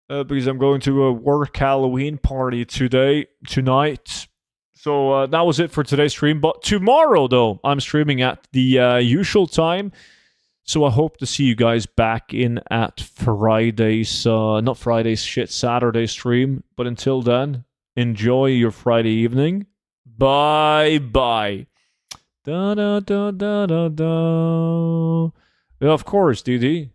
Because I'm going to a work Halloween party tonight. So that was it for today's stream. But tomorrow, though, I'm streaming at the usual time. So I hope to see you guys back in at Friday's, not Friday's, Saturday stream. But until then, enjoy your Friday evening. Bye-bye. Da-da-da-da-da-da. Yeah, of course, DD.